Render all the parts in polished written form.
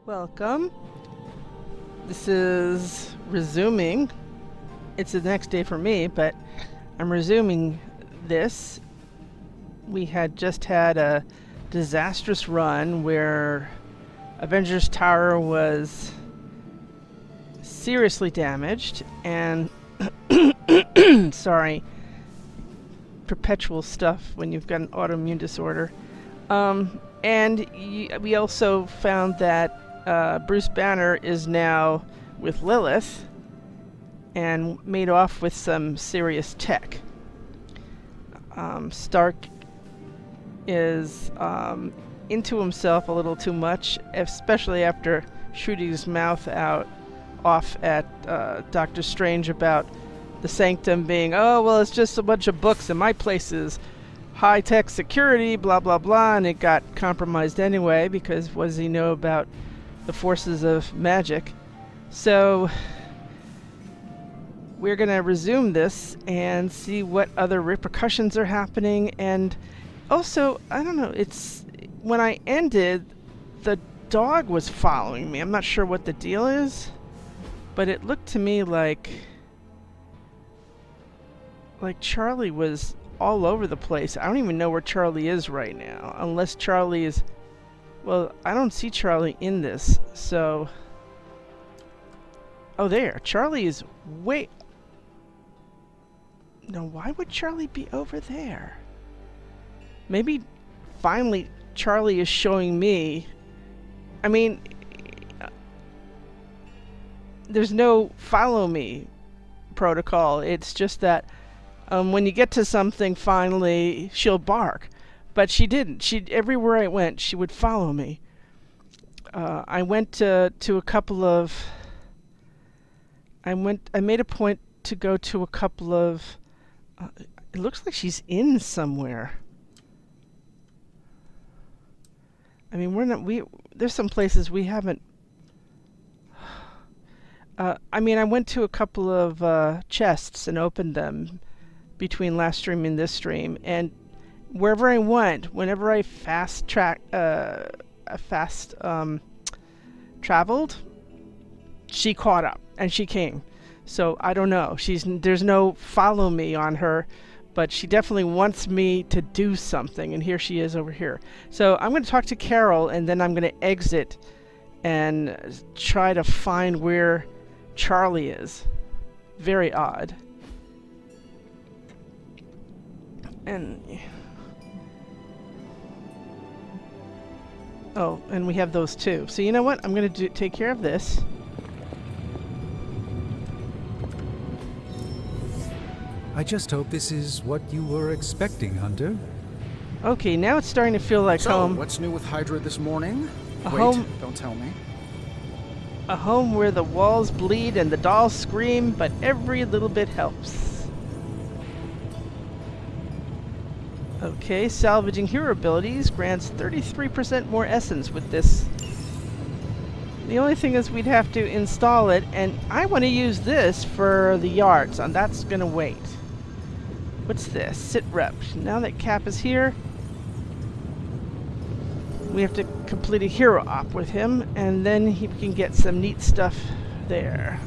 Welcome. This is resuming. It's the next day for me, but I'm resuming this. We had just had a disastrous run where Avengers Tower was seriously damaged and sorry, perpetual stuff when you've got an autoimmune disorder. And we also found that Bruce Banner is now with Lilith and made off with some serious tech. Stark is into himself a little too much, especially after shooting his mouth off at Doctor Strange about the Sanctum being, oh, well, it's just a bunch of books and my place is high-tech security, blah, blah, blah, and it got compromised anyway because what does he know about the forces of magic? So we're going to resume this and see what other repercussions are happening. And also, I don't know, it's when I ended, the dog was following me. I'm not sure what the deal is, but it looked to me like Charlie was all over the place. I don't even know where Charlie is right now, unless Charlie is... Well, I don't see Charlie in this, so... Oh, there. Charlie is way... No, why would Charlie be over there? Maybe finally Charlie is showing me... I mean... There's no follow me protocol. It's just that when you get to something, finally, she'll bark. But she didn't. Everywhere I went, she would follow me. I went to a couple of... I made a point to go to a couple of... it looks like she's in somewhere. I mean, there's some places we haven't... I mean, I went to a couple of chests and opened them between last stream and this stream, and wherever I went, whenever I traveled, she caught up and she came. So I don't know. There's no follow me on her, but she definitely wants me to do something, and here she is over here. So I'm going to talk to Carol, and then I'm going to exit and try to find where Charlie is. Very odd. And oh, and we have those too. So you know what? I'm going to take care of this. I just hope this is what you were expecting, Hunter. Okay, now it's starting to feel like home. So, what's new with Hydra this morning? Home. Don't tell me. A home where the walls bleed and the dolls scream, but every little bit helps. Okay, salvaging hero abilities grants 33% more essence with this. The only thing is we'd have to install it, and I want to use this for the yards, and that's going to wait. What's this? Sit rep. Now that Cap is here, we have to complete a hero op with him, and then he can get some neat stuff there.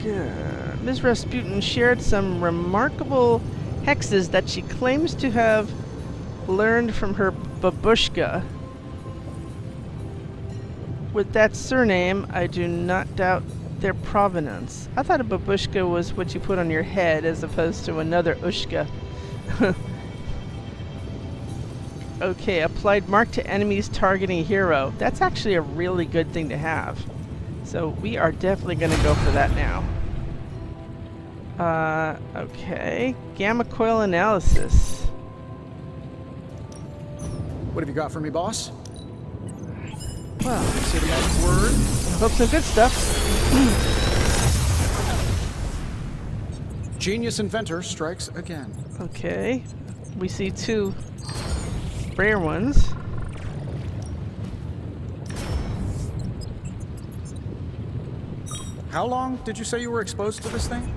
Good. Ms. Rasputin shared some remarkable hexes that she claims to have learned from her babushka. With that surname, I do not doubt their provenance. I thought a babushka was what you put on your head as opposed to another ushka. Okay, applied mark to enemies targeting hero. That's actually a really good thing to have. So we are definitely going to go for that now. Okay. Gamma coil analysis. What have you got for me, boss? Well, Say the magic word. hope some good stuff. Genius inventor strikes again. Okay. We see two rare ones. How long did you say you were exposed to this thing?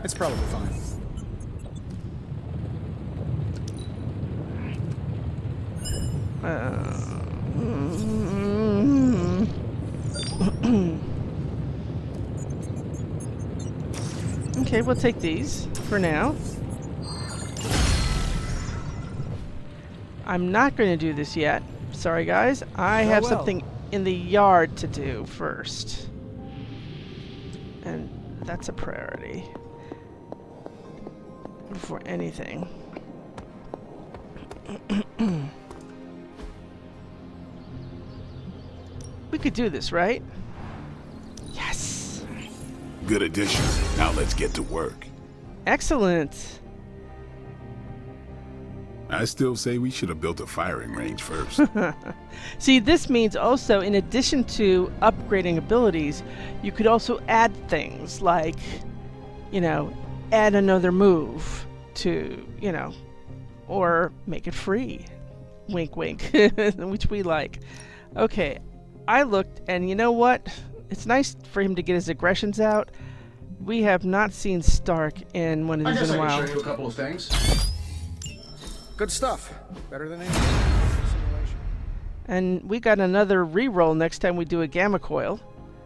It's probably fine. Okay, we'll take these for now. I'm not going to do this yet. Sorry, guys. I have something in the yard to do first. And that's a priority. Before anything. We could do this, right? Yes! Good addition. Now let's get to work. Excellent! I still say we should have built a firing range first. See, this means also, in addition to upgrading abilities, you could also add things like, you know, add another move to, you know, or make it free. Wink, wink. Which we like. Okay, I looked, and you know what? It's nice for him to get his aggressions out. We have not seen Stark in one of these in a while. I guess I can show you a couple of things. Good stuff. Better than any simulation. And we got another reroll next time we do a gamma coil,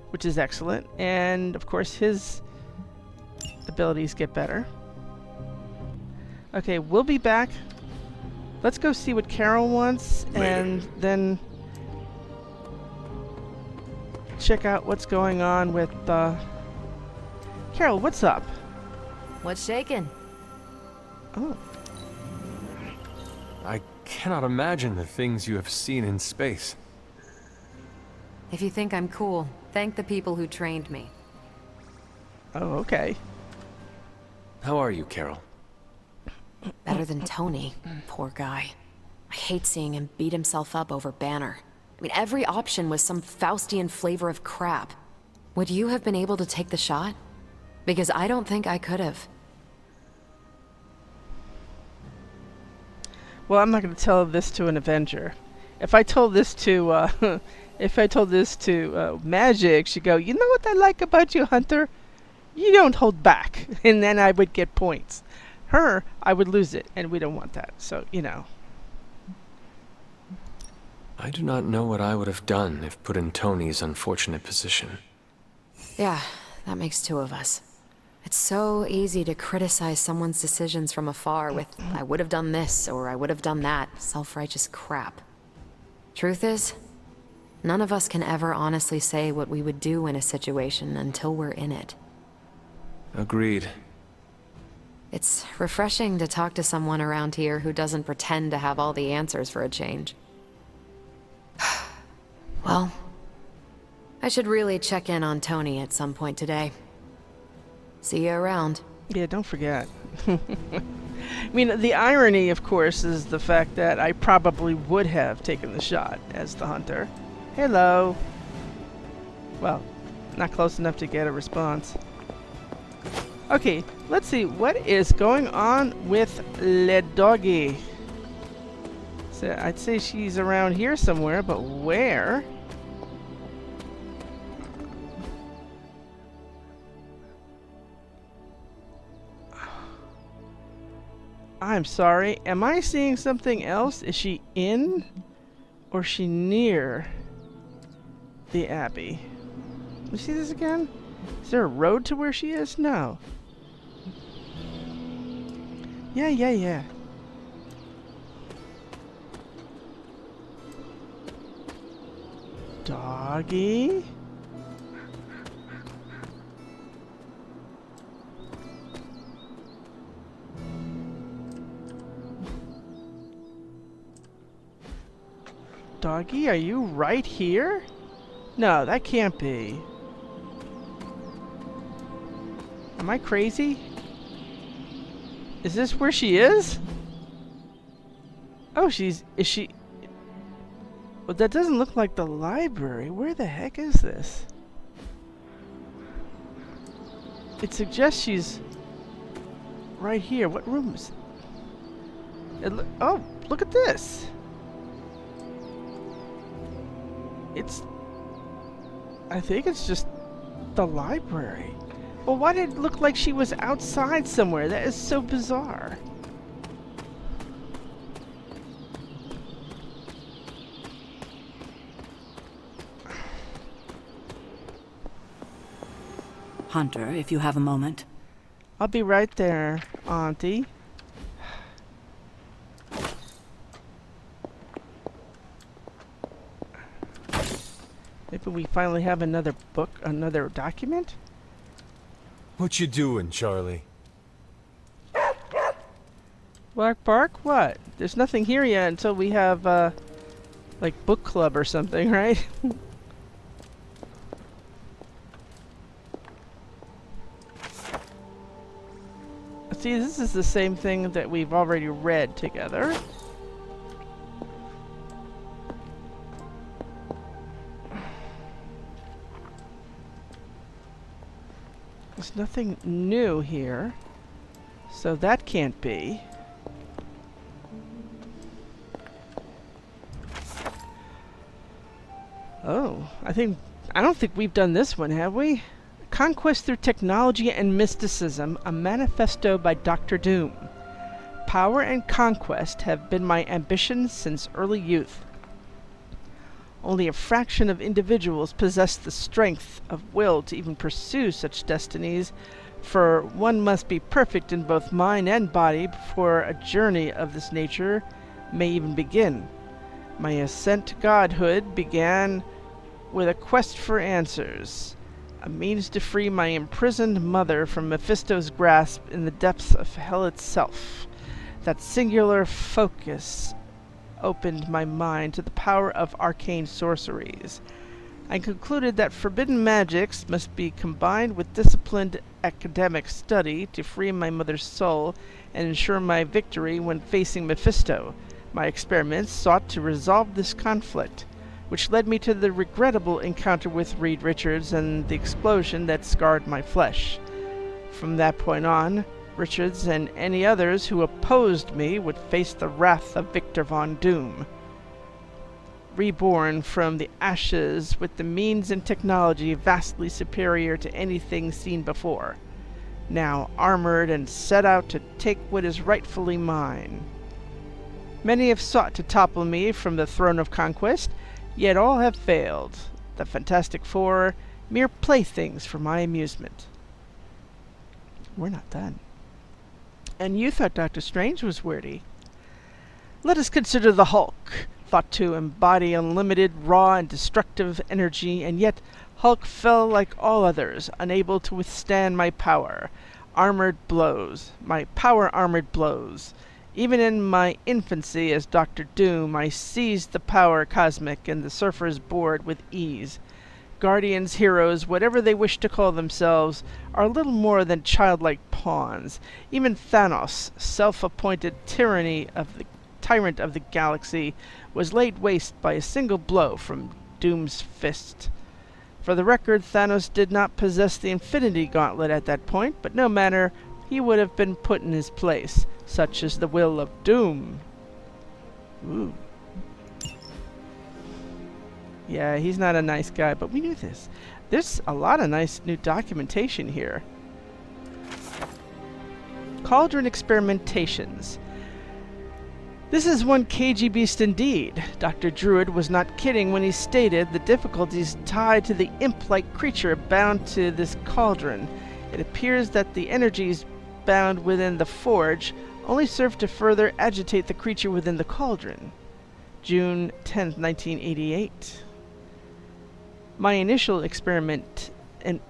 which is excellent. And of course his abilities get better. Okay, we'll be back. Let's go see what Carol wants and then check out what's going on with Carol, what's up? What's shaking? Oh. I cannot imagine the things you have seen in space. If you think I'm cool, thank the people who trained me. Oh, okay. How are you, Carol? Better than Tony. Poor guy. I hate seeing him beat himself up over Banner. I mean, every option was some Faustian flavor of crap. Would you have been able to take the shot? Because I don't think I could have. Well, I'm not going to tell this to an Avenger. If I told this to, Magik, she'd go, "You know what I like about you, Hunter? You don't hold back," and then I would get points. Her, I would lose it, and we don't want that. So, you know. I do not know what I would have done if put in Tony's unfortunate position. Yeah, that makes two of us. It's so easy to criticize someone's decisions from afar with, "I would have done this," or "I would have done that," self-righteous crap. Truth is, none of us can ever honestly say what we would do in a situation until we're in it. Agreed. It's refreshing to talk to someone around here who doesn't pretend to have all the answers for a change. Well, I should really check in on Tony at some point today. See you around. Yeah, don't forget. I mean, the irony, of course, is the fact that I probably would have taken the shot as the Hunter. Hello. Well, not close enough to get a response. Okay, let's see. What is going on with Le Doggy? So I'd say she's around here somewhere, but where? I'm sorry. Am I seeing something else? Is she in or is she near the Abbey? Let me see this again. Is there a road to where she is? No. Yeah. Doggy? Doggy, are you right here? No, that can't be. Am I crazy? Is this where she is? Oh, is she? Well, that doesn't look like the library. Where the heck is this? It suggests she's right here. What room is it? Oh, look at this. I think it's just the library. Well, why did it look like she was outside somewhere? That is so bizarre. Hunter, if you have a moment. I'll be right there, Auntie. Maybe we finally have another book, another document? What you doing, Charlie? Black Bark? What? There's nothing here yet until we have, like, book club or something, right? See, this is the same thing that we've already read together. There's nothing new here, so that can't be. Oh, I don't think we've done this one, have we? Conquest through Technology and Mysticism, a manifesto by Dr. Doom. Power and conquest have been my ambitions since early youth. Only a fraction of individuals possess the strength of will to even pursue such destinies, for one must be perfect in both mind and body before a journey of this nature may even begin. My ascent to godhood began with a quest for answers, a means to free my imprisoned mother from Mephisto's grasp in the depths of hell itself. That singular focus opened my mind to the power of arcane sorceries. I concluded that forbidden magics must be combined with disciplined academic study to free my mother's soul and ensure my victory when facing Mephisto. My experiments sought to resolve this conflict, which led me to the regrettable encounter with Reed Richards and the explosion that scarred my flesh. From that point on, Richards and any others who opposed me would face the wrath of Victor Von Doom. Reborn from the ashes with the means and technology vastly superior to anything seen before, now armored and set out to take what is rightfully mine. Many have sought to topple me from the throne of conquest, yet all have failed. The Fantastic Four, mere playthings for my amusement. We're not done. And you thought Doctor Strange was wordy. Let us consider the Hulk, thought to embody unlimited, raw, and destructive energy, and yet Hulk fell like all others, unable to withstand my power. My power-armored blows. Even in my infancy as Dr. Doom, I seized the power cosmic and the Surfer's board with ease. Guardians, heroes, whatever they wish to call themselves, are little more than childlike pawns. Even Thanos, self-appointed tyrant of the galaxy, was laid waste by a single blow from Doom's fist. For the record, Thanos did not possess the Infinity Gauntlet at that point, but no matter, he would have been put in his place. Such is the will of Doom. Ooh. Yeah, he's not a nice guy, but we knew this. There's a lot of nice new documentation here. Cauldron experimentations. This is one cagey beast indeed. Dr. Druid was not kidding when he stated the difficulties tied to the imp-like creature bound to this cauldron. It appears that the energies bound within the forge only serve to further agitate the creature within the cauldron. June 10th, 1988. My initial experiment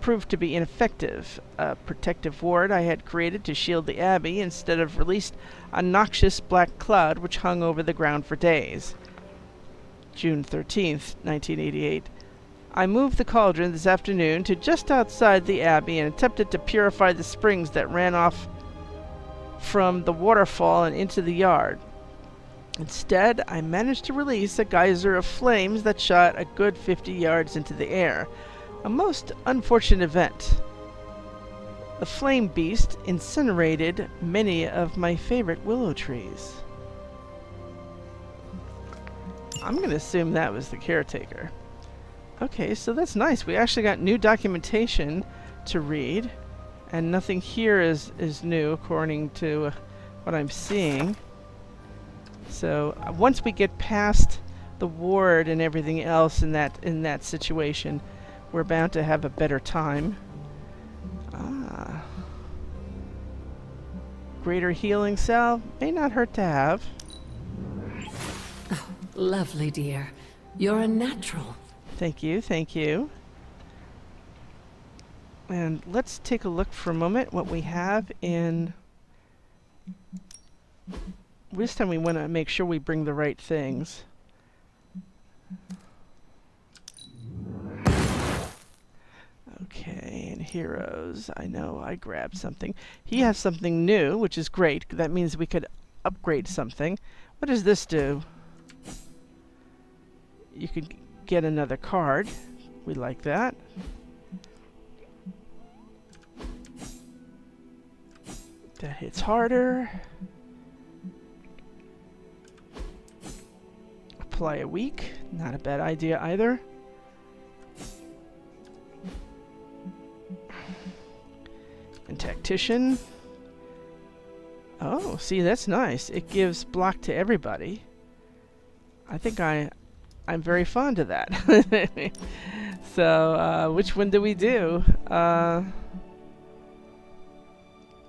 proved to be ineffective. A protective ward I had created to shield the Abbey instead of released a noxious black cloud which hung over the ground for days. June 13th, 1988. I moved the cauldron this afternoon to just outside the Abbey and attempted to purify the springs that ran off from the waterfall and into the yard. Instead, I managed to release a geyser of flames that shot a good 50 yards into the air. A most unfortunate event. The flame beast incinerated many of my favorite willow trees. I'm going to assume that was the caretaker. Okay, so that's nice. We actually got new documentation to read, and nothing here is new according to what I'm seeing. So once we get past the ward and everything else in that situation, we're bound to have a better time. Greater healing salve may not hurt to have. Lovely, dear. You're a natural. Thank you, thank you. And let's take a look for a moment what we have in... This time we want to make sure we bring the right things. Okay, and heroes. I know I grabbed something. He has something new, which is great. That means we could upgrade something. What does this do? You could get another card. We like that. That hits harder. Apply a week. Not a bad idea either. And Tactician. Oh, see, that's nice. It gives block to everybody. I think I'm very fond of that. So, which one do we do?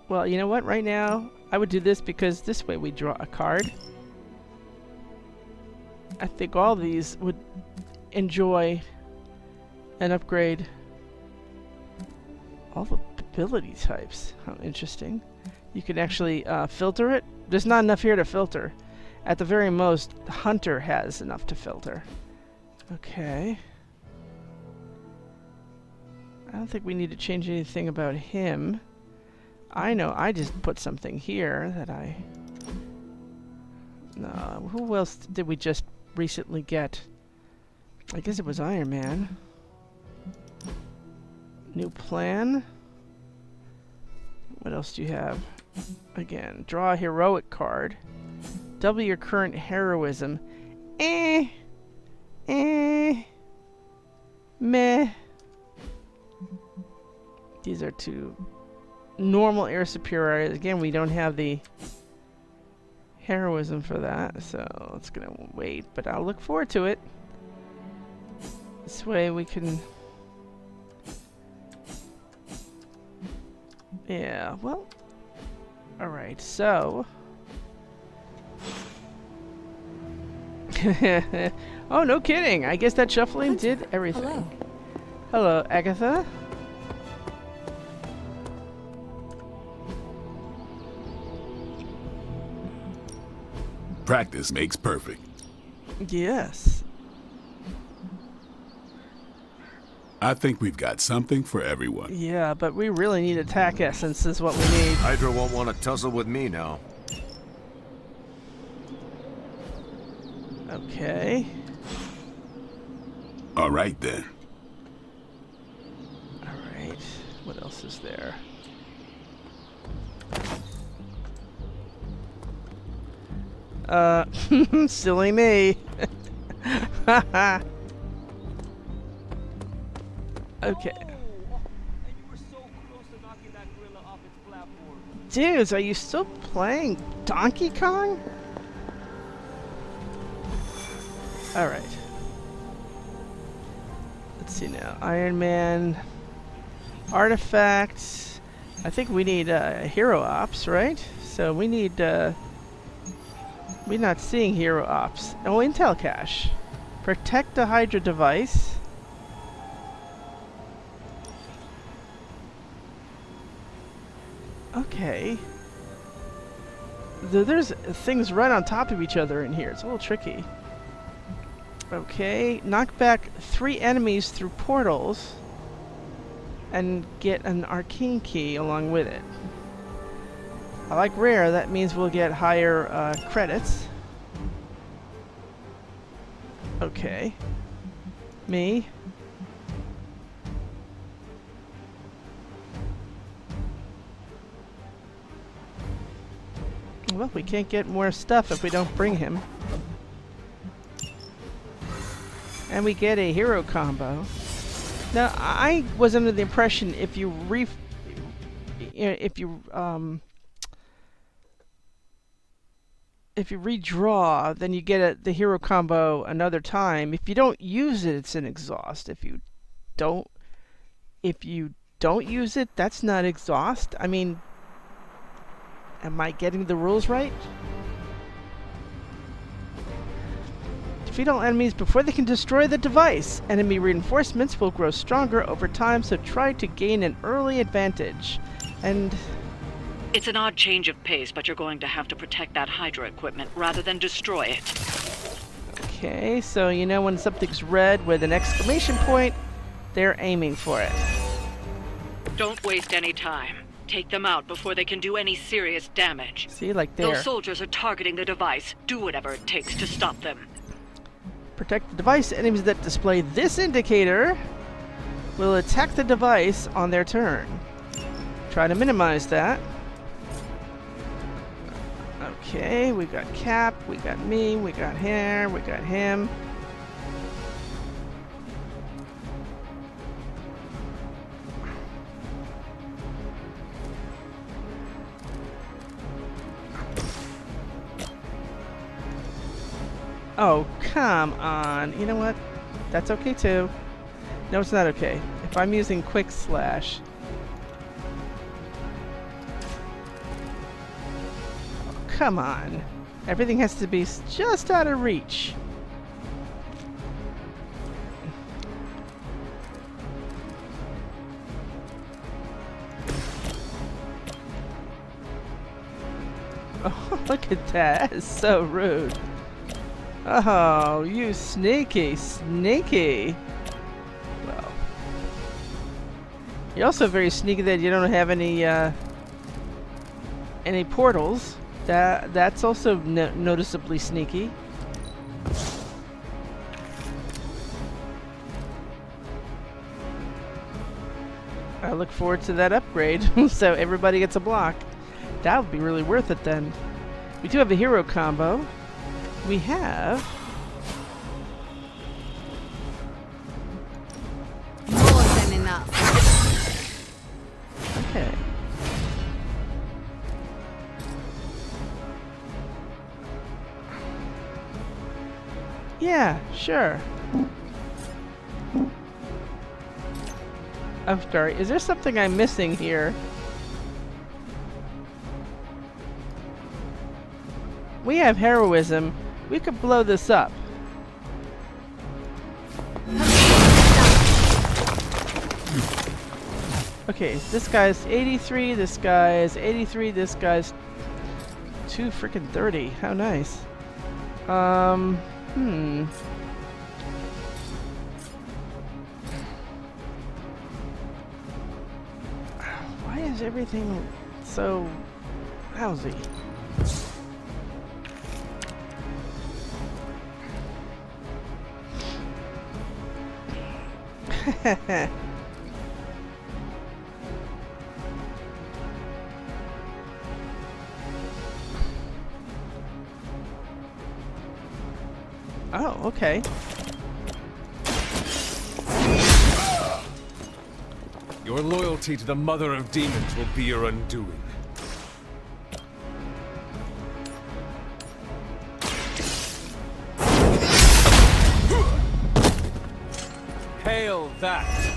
Well, you know what? Right now, I would do this because this way we draw a card. I think all these would enjoy an upgrade. All the ability types. How interesting. You can actually filter it. There's not enough here to filter. At the very most, Hunter has enough to filter. Okay. I don't think we need to change anything about him. I know I just put something here that I... No, who else did we just recently get? I guess it was Iron Man. New plan. What else do you have? Again, draw a heroic card. Double your current heroism. Meh. These are two normal air superiority. Again, we don't have the heroism for that, so it's gonna wait, but I'll look forward to it. This way we can... Yeah, well... Alright, so... Oh, no kidding! I guess that shuffling did everything. Hello. Hello, Agatha. Practice makes perfect. Yes. I think we've got something for everyone. Yeah, but we really need attack essence is what we need. Hydra won't want to tussle with me now. Okay. All right, then. Alright. What else is there? Silly me. Okay. Dudes, are you still playing Donkey Kong? Alright. Let's see now. Iron Man. Artifacts. I think we need hero ops, right? So we need... we're not seeing hero ops. Oh, intel cache. Protect the Hydra device. Okay. There's things right on top of each other in here. It's a little tricky. Okay. Knock back 3 enemies through portals. And get an arcane key along with it. I like rare, that means we'll get higher credits. Okay. Me. Well, we can't get more stuff if we don't bring him. And we get a hero combo. Now, I was under the impression if you redraw, then you get the hero combo another time. If you don't use it, it's an exhaust. If you don't use it, that's not exhaust. I mean, Am I getting the rules right? Defeat all enemies before they can destroy the device. Enemy reinforcements will grow stronger over time, so try to gain an early advantage. And It's an odd change of pace, but you're going to have to protect that Hydra equipment rather than destroy it. okay, so you know when something's red with an exclamation point, they're aiming for it. Don't waste any time. Take them out before they can do any serious damage. See, like there. Those soldiers are targeting the device. Do whatever it takes to stop them. Protect the device. Enemies that display this indicator will attack the device on their turn. Try to minimize that. Okay, we got Cap, we got me, we got her, we got him. Oh, come on. You know what? That's okay too. No, it's not okay. If I'm using quick slash. Oh, come on. Everything has to be just out of reach. Oh, look at that. That is so rude. Oh, you sneaky, sneaky. Well, you're also very sneaky that you don't have any portals. That's also noticeably sneaky. I look forward to that upgrade, so everybody gets a block. That would be really worth it then. We do have a hero combo. We have more than enough. okay. Yeah, sure. I'm sorry. Is there something I'm missing here? We have heroism. We could blow this up. Okay, this guy's 83, this guy's 83, this guy's 2 freaking 30. How nice. Why is everything so lousy? Oh, okay. Your loyalty to the Mother of Demons will be your undoing. Hail that!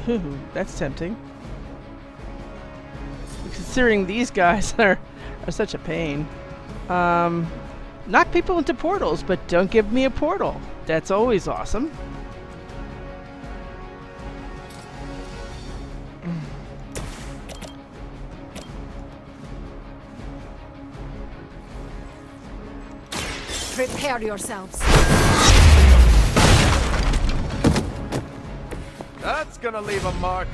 Ooh, that's tempting. Considering these guys are such a pain. Knock people into portals, but don't give me a portal. That's always awesome. Prepare yourselves. That's gonna leave a mark.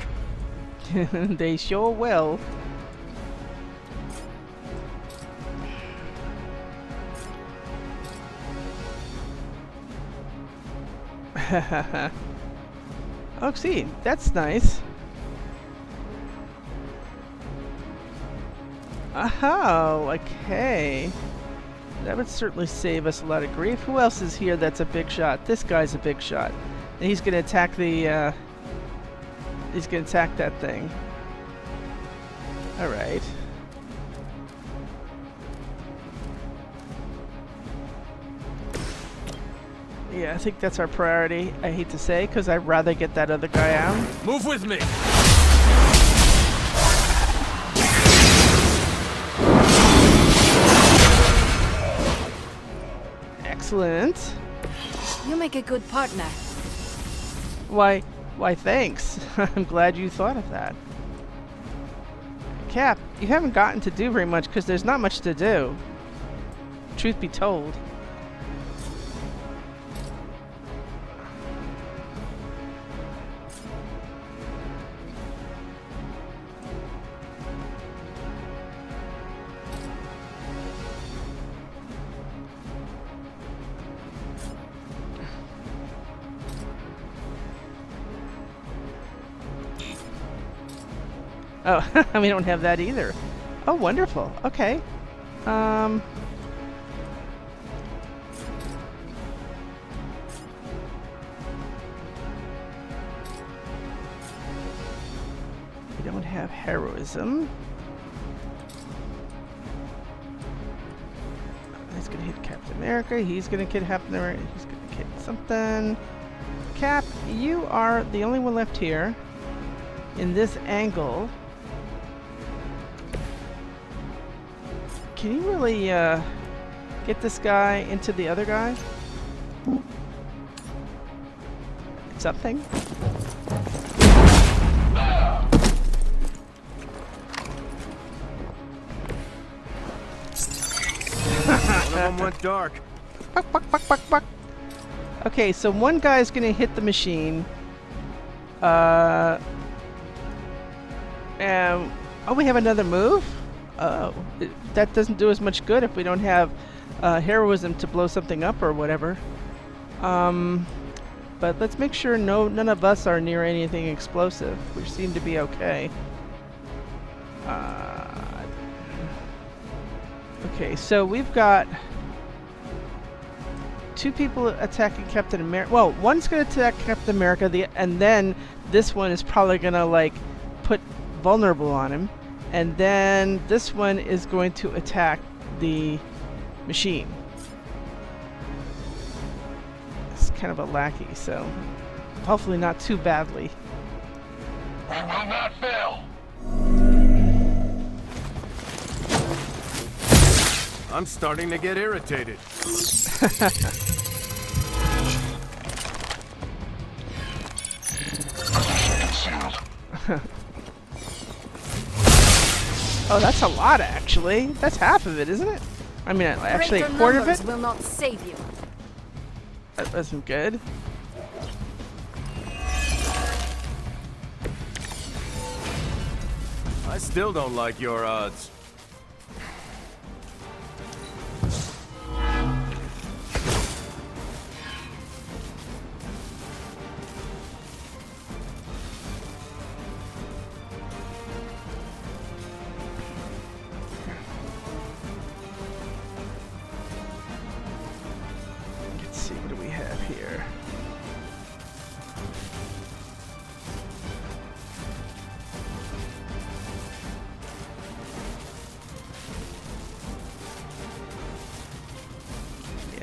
They sure will. Oh, see, that's nice. Oh, okay. That would certainly save us a lot of grief. Who else is here that's a big shot? This guy's a big shot. And he's gonna attack the, he's gonna attack that thing. Alright. Yeah, I think that's our priority. I hate to say, because I'd rather get that other guy out. Move with me! Excellent. You make a good partner. Why, thanks. I'm glad you thought of that. Cap, you haven't gotten to do very much because there's not much to do. Truth be told. Oh, we don't have that either. Oh, wonderful. Okay. We don't have heroism. He's gonna hit Captain America. He's gonna hit Captain America. He's gonna hit something. Cap, you are the only one left here in this angle. Can you really get this guy into the other guy? Something? One of them went dark. Buck, buck, buck, buck, buck. Okay, so one guy's gonna hit the machine. Oh, we have another move? Oh, that doesn't do as much good if we don't have heroism to blow something up or whatever. But let's make sure none of us are near anything explosive. We seem to be okay. Okay, so we've got 2 people attacking Captain America. Well, one's going to attack Captain America, and then this one is probably going to like put vulnerable on him. And then this one is going to attack the machine. It's kind of a lackey, so hopefully not too badly. We will not fail. I'm starting to get irritated. Oh, that's a lot, actually. That's half of it, isn't it? I mean, actually a quarter of it. Will not save you. That wasn't good. I still don't like your odds.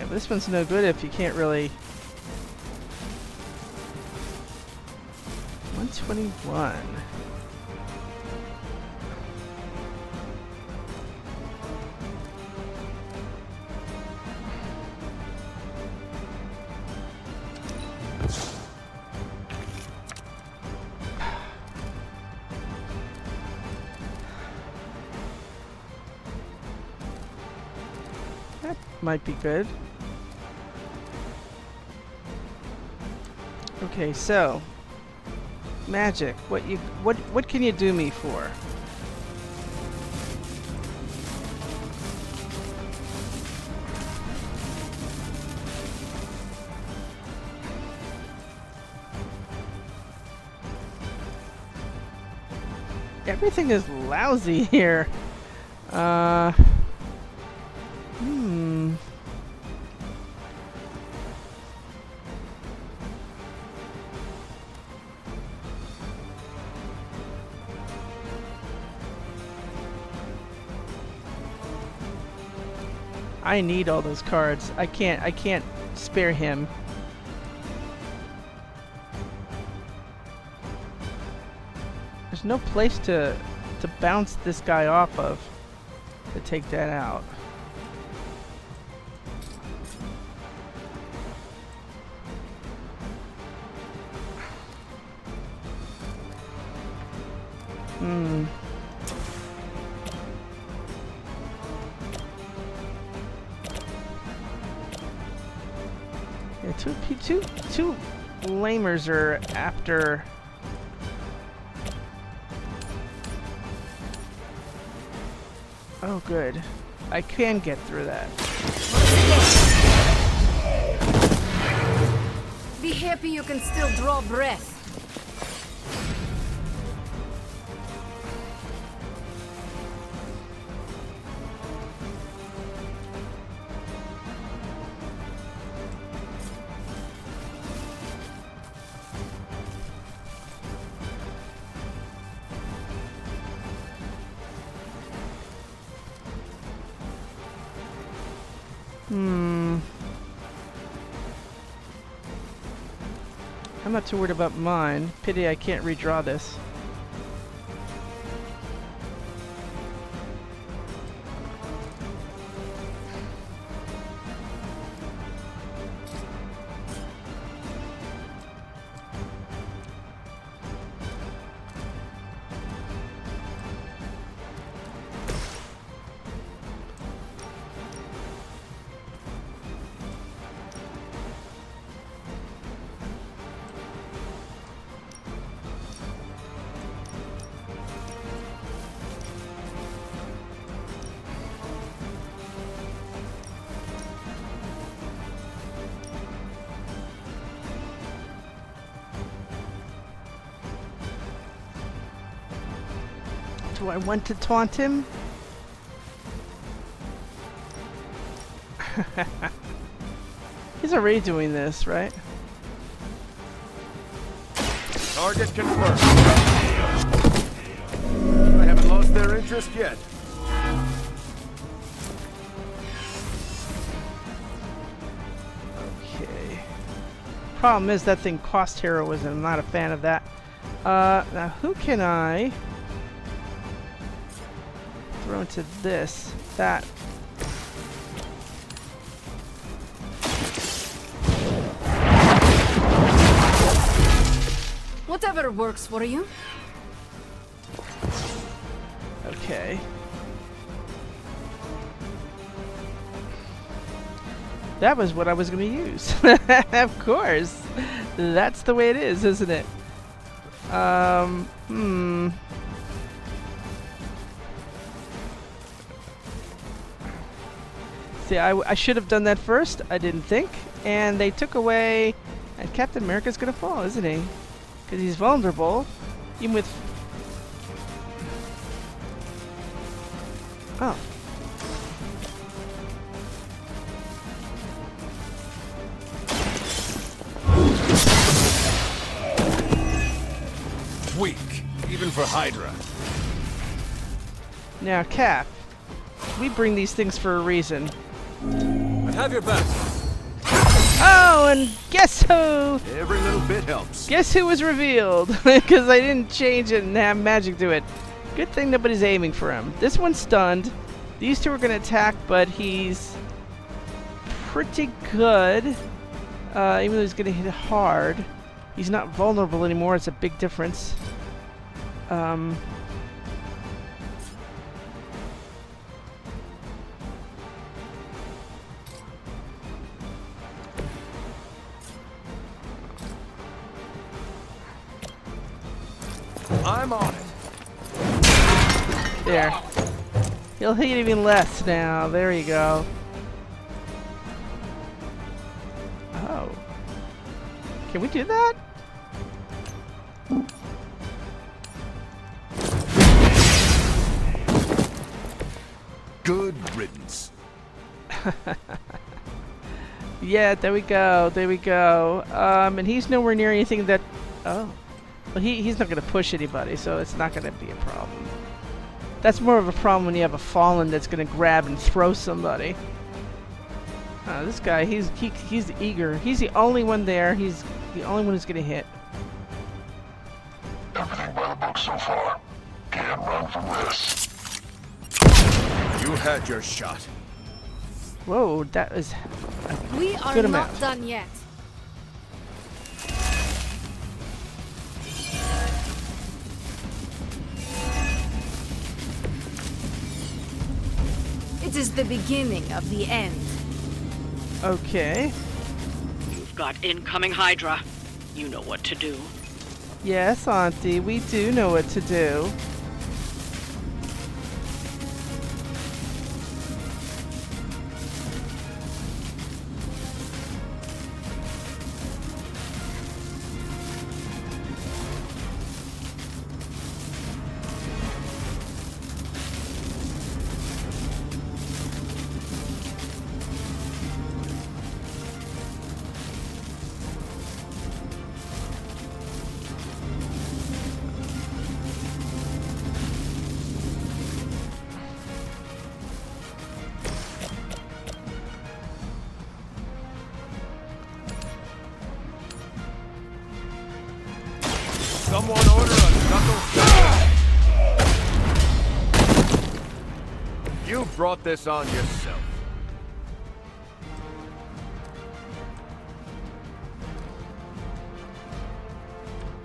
This one's no good if you can't really... 121. That might be good. Okay, so Magik, what can you do me for? Everything is lousy here. I need all those cards. I can't spare him. no place to bounce this guy off of to take that out. Yeah, two lamers are after. Oh, good. I can get through that. Be happy you can still draw breath. I'm not too worried about mine. Pity I can't redraw this. Do I want to taunt him? He's already doing this, right? Target confirmed. I haven't lost their interest yet. Okay. Problem is that thing cost heroism. I'm not a fan of that. Now who can I throw into this? That. Whatever works for you. Okay. That was what I was going to use. Of course. That's the way it is, isn't it? See, I should have done that first. I didn't think. And they took away... And Captain America's going to fall, isn't he? Because he's vulnerable. Even with... Oh. Weak, even for Hydra. Now, Cap, we bring these things for a reason. I have your back. Oh, and guess who? Every little bit helps. Guess who was revealed? Because I didn't change it and have Magik do it. Good thing nobody's aiming for him. This one's stunned. These two are going to attack, but he's pretty good. Even though he's going to hit hard. He's not vulnerable anymore. It's a big difference. I'm on it. There. He'll hit even less now. There you go. Oh. Can we do that? Good riddance. Yeah, there we go. There we go. And he's nowhere near anything that... Oh. Well, he's not going to push anybody, so it's not going to be a problem. That's more of a problem when you have a fallen that's going to grab and throw somebody. This guy, he's eager. He's the only one there. He's the only one who's going to hit. Everything by the book, so far. Can't run from this. You had your shot. Whoa, that is We are good not amount. done yet. It is the beginning of the end. Okay. You've got incoming Hydra. You know what to do. Yes, Auntie, we do know what to do. Someone order a knuckle sandwich. You brought this on yourself.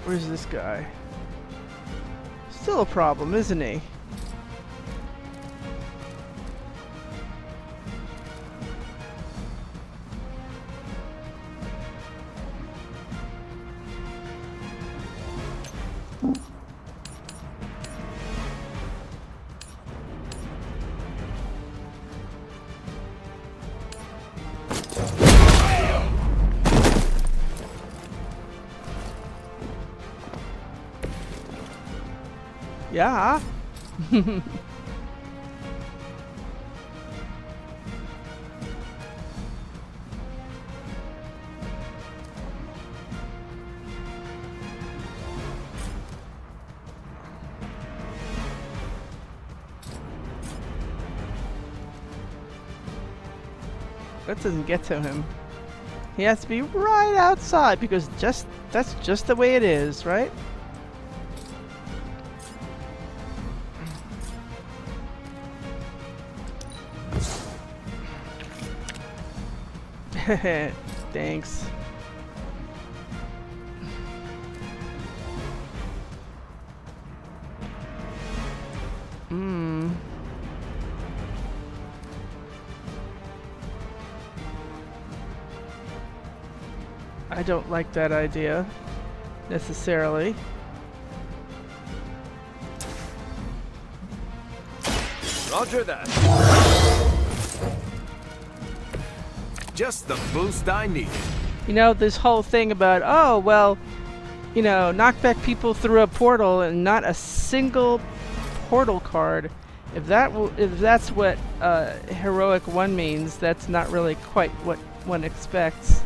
Where's this guy? Still a problem, isn't he? Yeah. That doesn't get to him. He has to be right outside because that's just the way it is, right? Thanks. I don't like that idea necessarily. Roger that. Just the boost I needed. You know, this whole thing about, oh, well, you know, knock back people through a portal and not a single portal card. If that's what heroic 1 means, that's not really quite what one expects.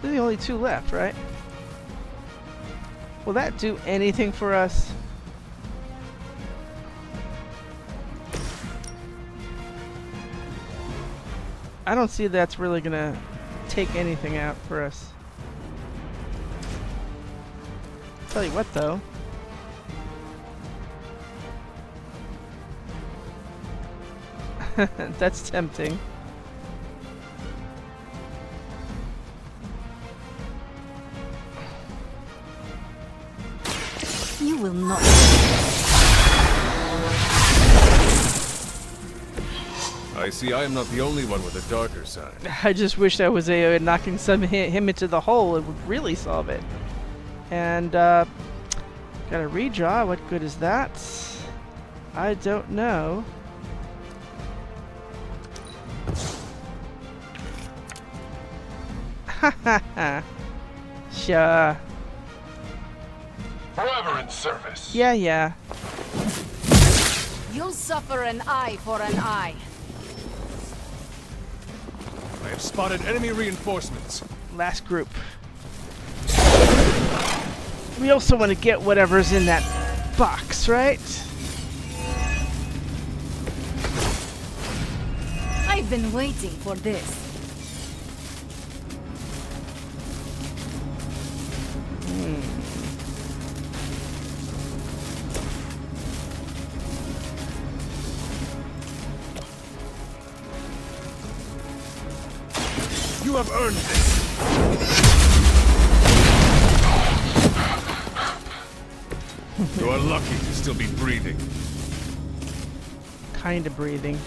There's only 2 left, right? Will that do anything for us? I don't see that's really gonna take anything out for us. Tell you what though. That's tempting. You will not. I see I am not the only one with a darker side. I just wish I was knocking him into the hole. It would really solve it. And got a redraw. What good is that? I don't know. Ha ha ha. Sure. Forever in service. Yeah, yeah. You'll suffer an eye for an eye. I have spotted enemy reinforcements. Last group. We also want to get whatever's in that box, right? I've been waiting for this. You have earned this. You are lucky to still be breathing. Kind of breathing.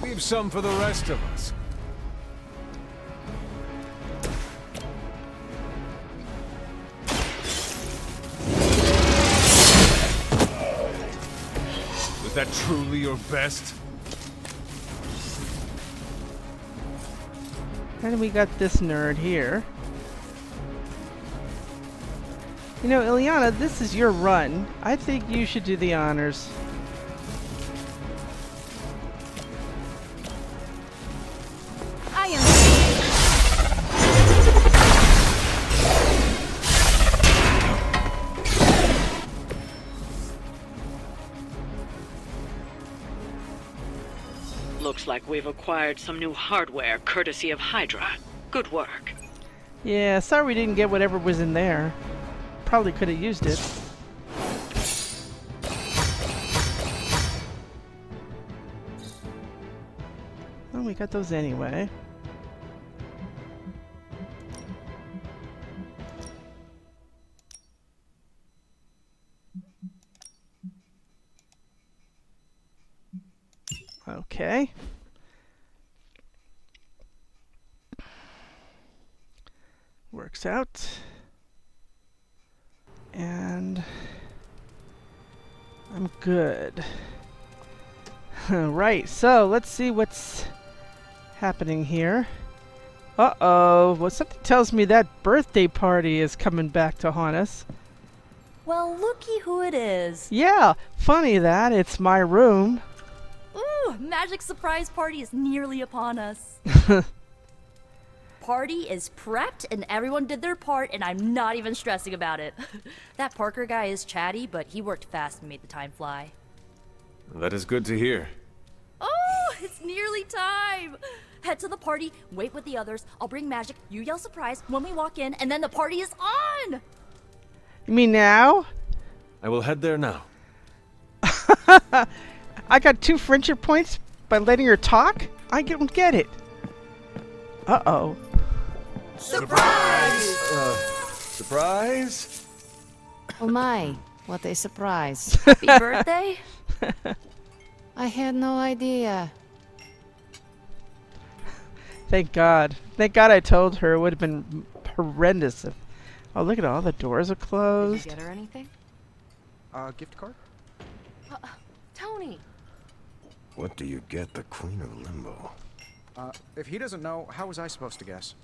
Leave some for the rest of us. Was that truly your best? And we got this nerd here. You know, Ilyana, this is your run. I think you should do the honors. I am. Looks like we've acquired some new hardware courtesy of Hydra. Good work. Yeah, sorry we didn't get whatever was in there. Probably could have used it. Well, we got those anyway. Okay. Works out. And I'm good. Right, so let's see what's happening here. Uh-oh, well, something tells me that birthday party is coming back to haunt us. Well, looky who it is. Yeah, funny that, it's my room. Ooh, magic surprise party is nearly upon us. Party is prepped and everyone did their part and I'm not even stressing about it. That Parker guy is chatty, but he worked fast and made the time fly. That is good to hear. Oh, it's nearly time! Head to the party, wait with the others, I'll bring magic, you yell surprise when we walk in, and then the party is on! You mean now? I will head there now. I got 2 friendship points by letting her talk? I don't get it. Uh-oh. Surprise! Surprise? Oh my, what a surprise. Happy birthday? I had no idea. Thank God. Thank God I told her. It would have been horrendous if... Oh, look at all the doors are closed. Did you get her anything? Gift card? Tony! What do you get the Queen of Limbo? If he doesn't know, how was I supposed to guess?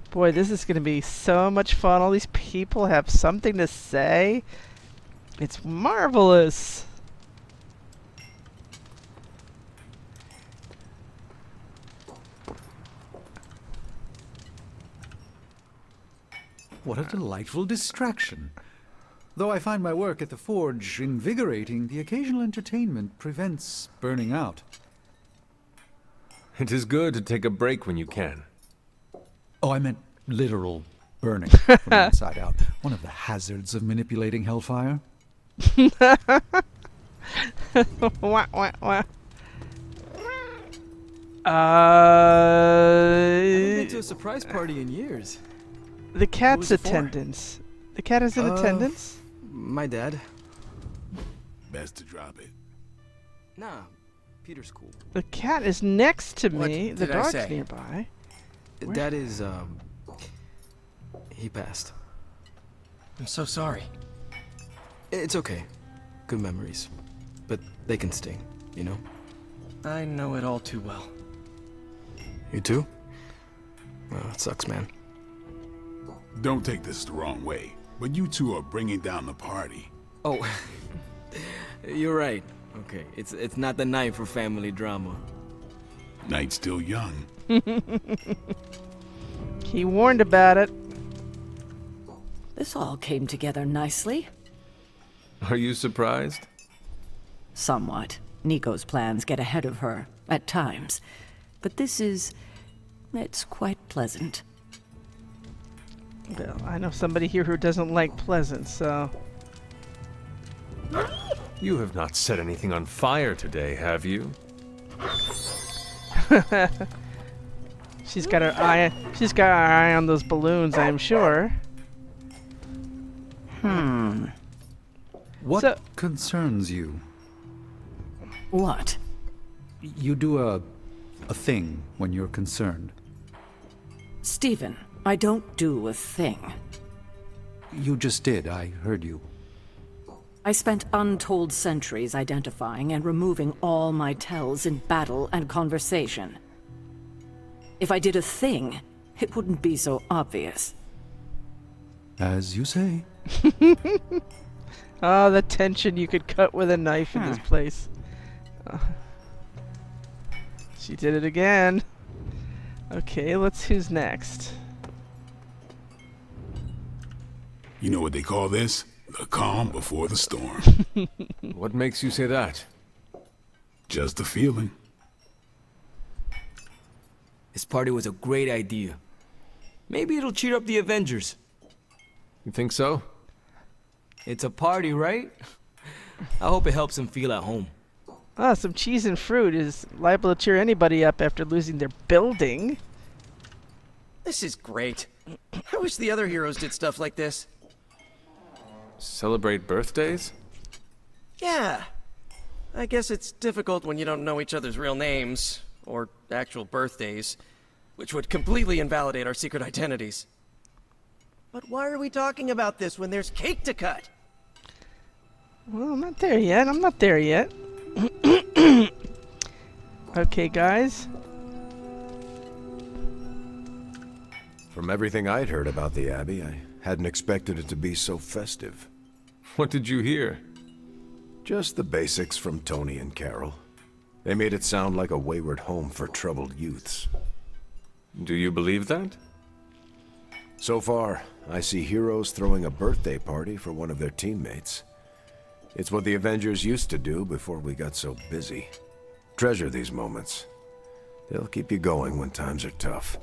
Boy, this is going to be so much fun. All these people have something to say. It's marvelous. What a delightful distraction. Though I find my work at the forge invigorating, the occasional entertainment prevents burning out. It is good to take a break when you can. Oh, I meant literal burning from the inside out. One of the hazards of manipulating hellfire. Wah, wah, wah. I haven't been to a surprise party in years. The cat's attendance. The cat is in attendance? My dad. Best to drop it. Nah, Peter's cool. The cat is next to What me. The did I dog's say? nearby. Dad is, he passed. I'm so sorry. It's okay. Good memories. But they can sting, you know? I know it all too well. You too? Oh, it sucks, man. Don't take this the wrong way, but you two are bringing down the party. Oh, you're right. Okay, it's not the night for family drama. Night's still young. He warned about it. This all came together nicely. Are you surprised? Somewhat. Nico's plans get ahead of her, at times. But it's quite pleasant. Well, I know somebody here who doesn't like pleasant, so... You have not set anything on fire today, have you? She's got her eye on those balloons, I'm sure. What concerns you? What? You do a thing when you're concerned. Stephen, I don't do a thing. You just did, I heard you. I spent untold centuries identifying and removing all my tells in battle and conversation. If I did a thing, it wouldn't be so obvious. As you say. Oh, the tension you could cut with a knife in this place. She did it again. Okay, who's next? You know what they call this? The calm before the storm. What makes you say that? Just a feeling. This party was a great idea. Maybe it'll cheer up the Avengers. You think so? It's a party, right? I hope it helps them feel at home. Ah, some cheese and fruit is liable to cheer anybody up after losing their building. This is great. I wish the other heroes did stuff like this. Celebrate birthdays? Yeah. I guess it's difficult when you don't know each other's real names, or actual birthdays, which would completely invalidate our secret identities. But why are we talking about this when there's cake to cut? Well, I'm not there yet. Okay, guys. From everything I'd heard about the Abbey, I hadn't expected it to be so festive. What did you hear? Just the basics from Tony and Carol. They made it sound like a wayward home for troubled youths. Do you believe that? So far, I see heroes throwing a birthday party for one of their teammates. It's what the Avengers used to do before we got so busy. Treasure these moments. They'll keep you going when times are tough.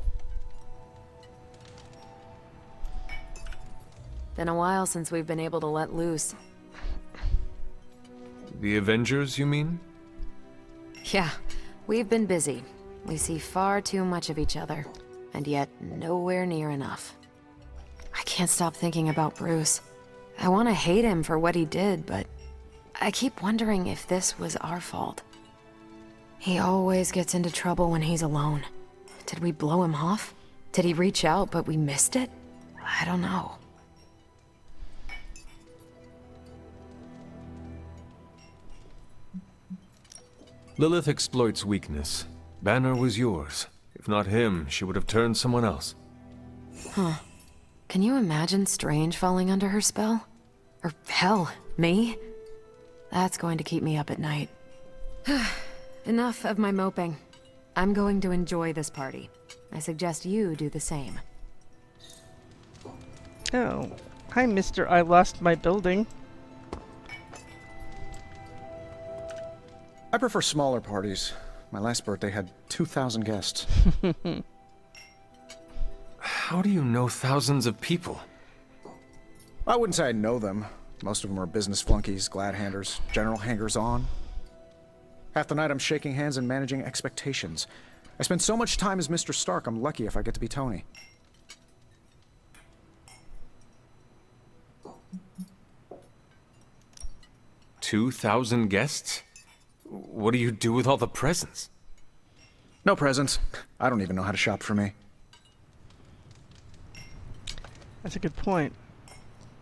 Been a while since we've been able to let loose. The Avengers, you mean? Yeah, we've been busy. We see far too much of each other, and yet nowhere near enough. I can't stop thinking about Bruce. I want to hate him for what he did, but I keep wondering if this was our fault. He always gets into trouble when he's alone. Did we blow him off? Did he reach out, but we missed it? I don't know. Lilith exploits weakness. Banner was yours. If not him, she would have turned someone else. Huh. Can you imagine Strange falling under her spell? Or hell, me? That's going to keep me up at night. Enough of my moping. I'm going to enjoy this party. I suggest you do the same. Oh. Hi, Mr. I lost my building. I prefer smaller parties. My last birthday had 2,000 guests. How do you know thousands of people? I wouldn't say I know them. Most of them are business flunkies, glad-handers, general hangers-on. Half the night I'm shaking hands and managing expectations. I spend so much time as Mr. Stark, I'm lucky if I get to be Tony. $2,000 guests? What do you do with all the presents? No presents. I don't even know how to shop for me. That's a good point.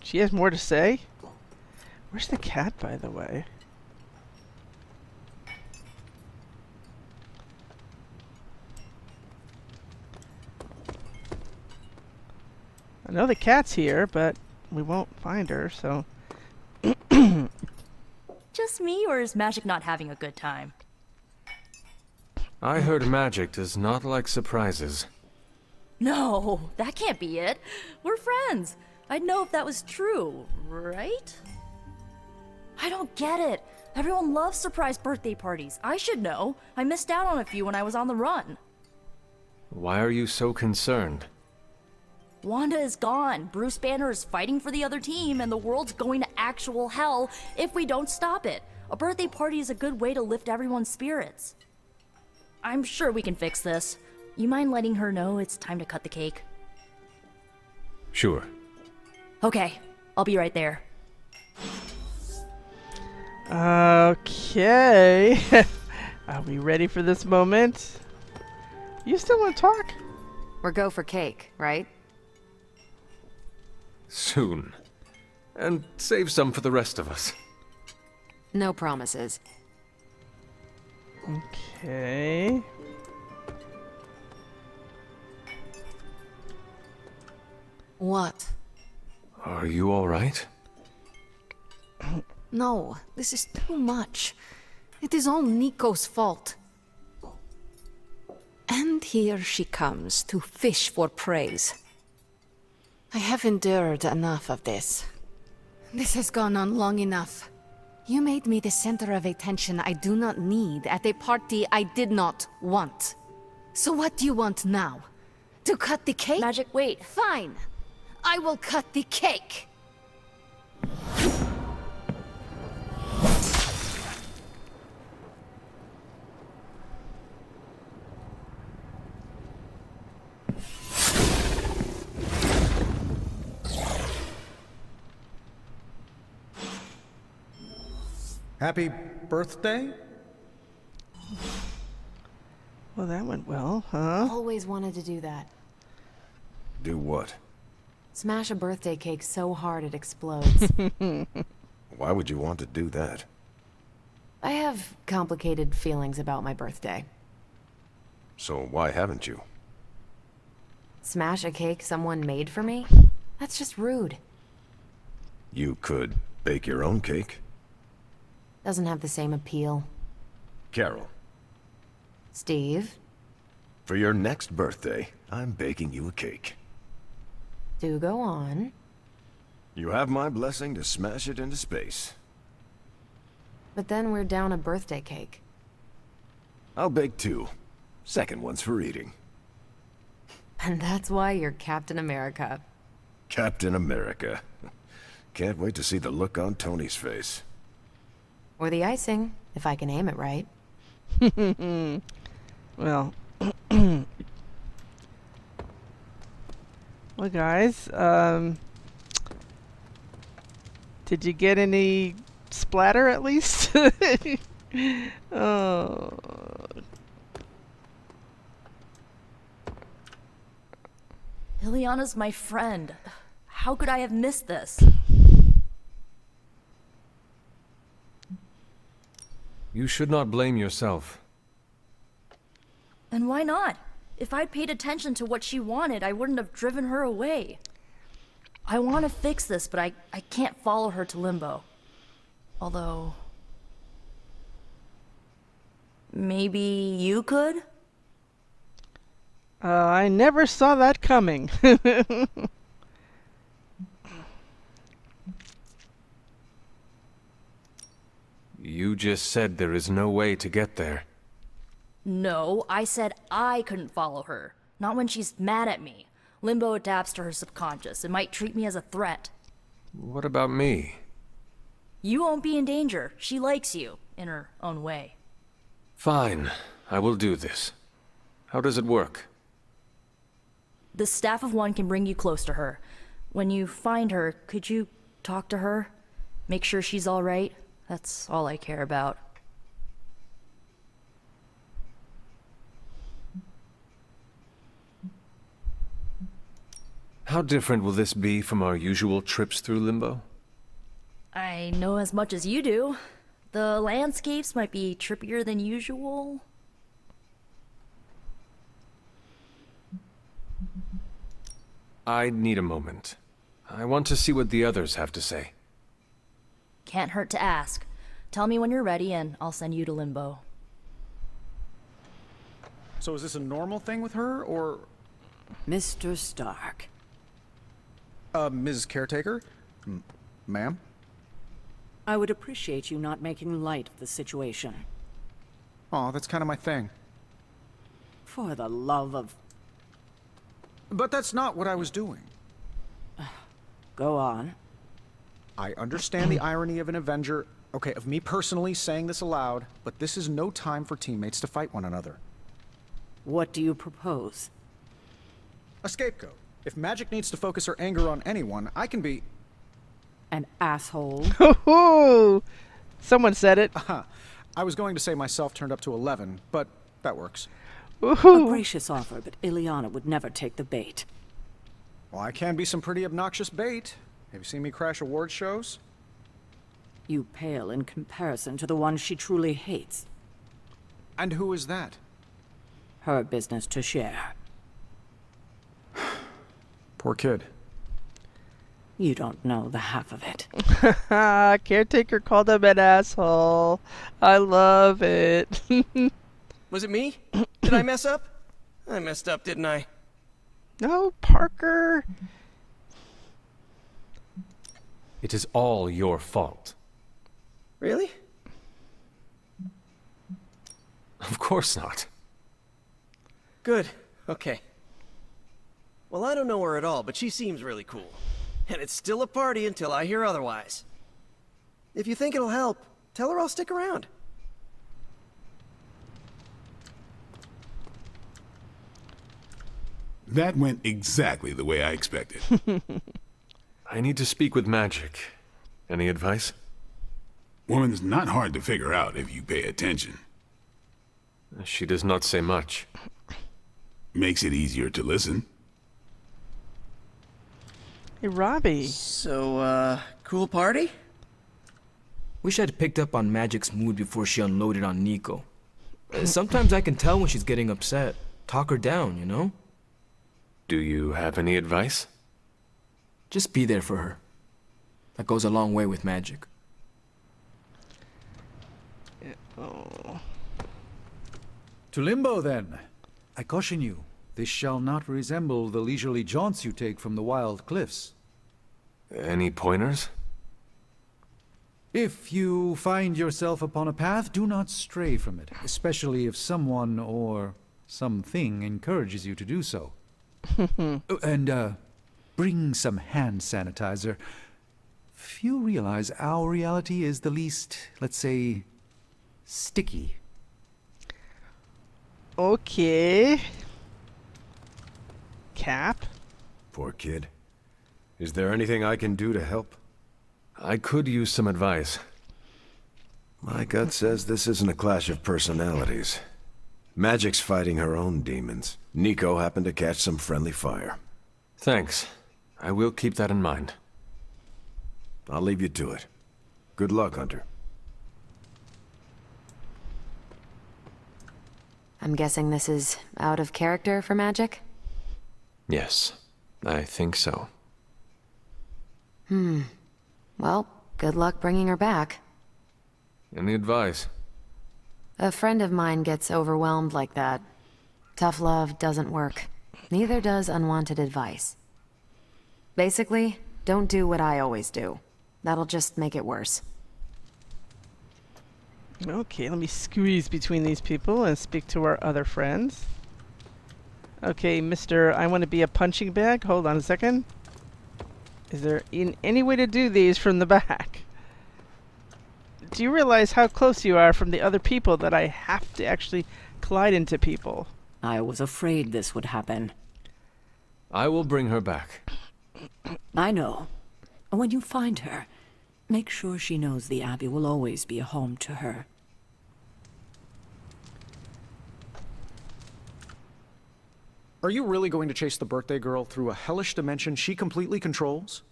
She has more to say? Where's the cat, by the way? I know the cat's here, but we won't find her, so... just me, or is Magik not having a good time? I heard Magik does not like surprises. No, that can't be it. We're friends. I'd know if that was true, right? I don't get it. Everyone loves surprise birthday parties. I should know. I missed out on a few when I was on the run. Why are you so concerned? Wanda is gone. Bruce Banner is fighting for the other team, and the world's going to actual hell if we don't stop it. A birthday party is a good way to lift everyone's spirits. I'm sure we can fix this. You mind letting her know it's time to cut the cake? Sure. Okay, I'll be right there. Okay. Are we ready for this moment? You still want to talk? We're go for cake, right? Soon. And save some for the rest of us. No promises. Okay. What? Are you all right? No, this is too much. It is all Nico's fault. And here she comes to fish for praise. I have endured enough of this. This has gone on long enough. You made me the center of attention I do not need at a party I did not want. So what do you want now? To cut the cake? Magik, wait. Fine. I will cut the cake. Happy birthday? Well, that went well, huh? Always wanted to do that. Do what? Smash a birthday cake so hard it explodes. Why would you want to do that? I have complicated feelings about my birthday. So why haven't you? Smash a cake someone made for me? That's just rude. You could bake your own cake. Doesn't have the same appeal. Carol, Steve, for your next birthday, I'm baking you a cake. do go on. You have my blessing to smash it into space. But then we're down a birthday cake. I'll bake two. Second one's for eating. And that's why you're Captain America. Captain America. Can't wait to see the look on Tony's face. Or the icing, if I can aim it right. Well, well, guys, did you get any splatter at least? Oh. Ileana's my friend. How could I have missed this? You should not blame yourself. And why not? If I'd paid attention to what she wanted, I wouldn't have driven her away. I want to fix this, but I can't follow her to Limbo. Although... maybe you could? I never saw that coming. You just said there is no way to get there. No, I said I couldn't follow her. Not when she's mad at me. Limbo adapts to her subconscious. It might treat me as a threat. What about me? You won't be in danger. She likes you, in her own way. Fine, I will do this. How does it work? The Staff of One can bring you close to her. When you find her, could you talk to her? Make sure she's all right? That's all I care about. How different will this be from our usual trips through Limbo? I know as much as you do. The landscapes might be trippier than usual. I need a moment. I want to see what the others have to say. Can't hurt to ask. Tell me when you're ready and I'll send you to Limbo. So is this a normal thing with her, or... Mr. Stark. Ms. Caretaker? Ma'am? I would appreciate you not making light of the situation. Aw, that's kind of my thing. For the love of... But that's not what I was doing. Go on. I understand the irony of an Avenger, okay, of me personally saying this aloud, but this is no time for teammates to fight one another. What do you propose? A scapegoat. If Magik needs to focus her anger on anyone, I can be... An asshole? Ooh, someone said it. I was going to say myself turned up to 11, but that works. Ooh. A gracious offer, but Ileana would never take the bait. Well, I can be some pretty obnoxious bait. Have you seen me crash award shows? You pale in comparison to the one she truly hates. And who is that? Her business to share. Poor kid. You don't know the half of it. Caretaker called him an asshole. I love it. Was it me? Did I mess up? I messed up, didn't I? No, Parker. It is all your fault. Really? Of course not. Good. Okay. Well, I don't know her at all, but she seems really cool. And it's still a party until I hear otherwise. If you think it'll help, tell her I'll stick around. That went exactly the way I expected. I need to speak with Magik. Any advice? Woman's not hard to figure out if you pay attention. She does not say much. Makes it easier to listen. Hey, Robbie. So, cool party? Wish I'd picked up on Magik's mood before she unloaded on Nico. Sometimes I can tell when she's getting upset. Talk her down, you know? Do you have any advice? Just be there for her. That goes a long way with Magik. Oh. To Limbo, then. I caution you, this shall not resemble the leisurely jaunts you take from the wild cliffs. Any pointers? If you find yourself upon a path, do not stray from it, especially if someone or something encourages you to do so. And, bring some hand sanitizer. Few realize our reality is the least, let's say, sticky. Okay. Cap? Poor kid. Is there anything I can do to help? I could use some advice. My gut says this isn't a clash of personalities. Magik's fighting her own demons. Nico happened to catch some friendly fire. Thanks. I will keep that in mind. I'll leave you to it. Good luck, Hunter. I'm guessing this is out of character for Magik? Yes, I think so. Well, good luck bringing her back. Any advice? A friend of mine gets overwhelmed like that. Tough love doesn't work. Neither does unwanted advice. Basically, don't do what I always do. That'll just make it worse. Okay, let me squeeze between these people and speak to our other friends. Okay, Mr. I want to be a punching bag. Hold on a second. Is there any way to do these from the back? Do you realize how close you are from the other people that I have to actually collide into people? I was afraid this would happen. I will bring her back. I know. When you find her, make sure she knows the Abbey will always be a home to her. Are you really going to chase the birthday girl through a hellish dimension she completely controls?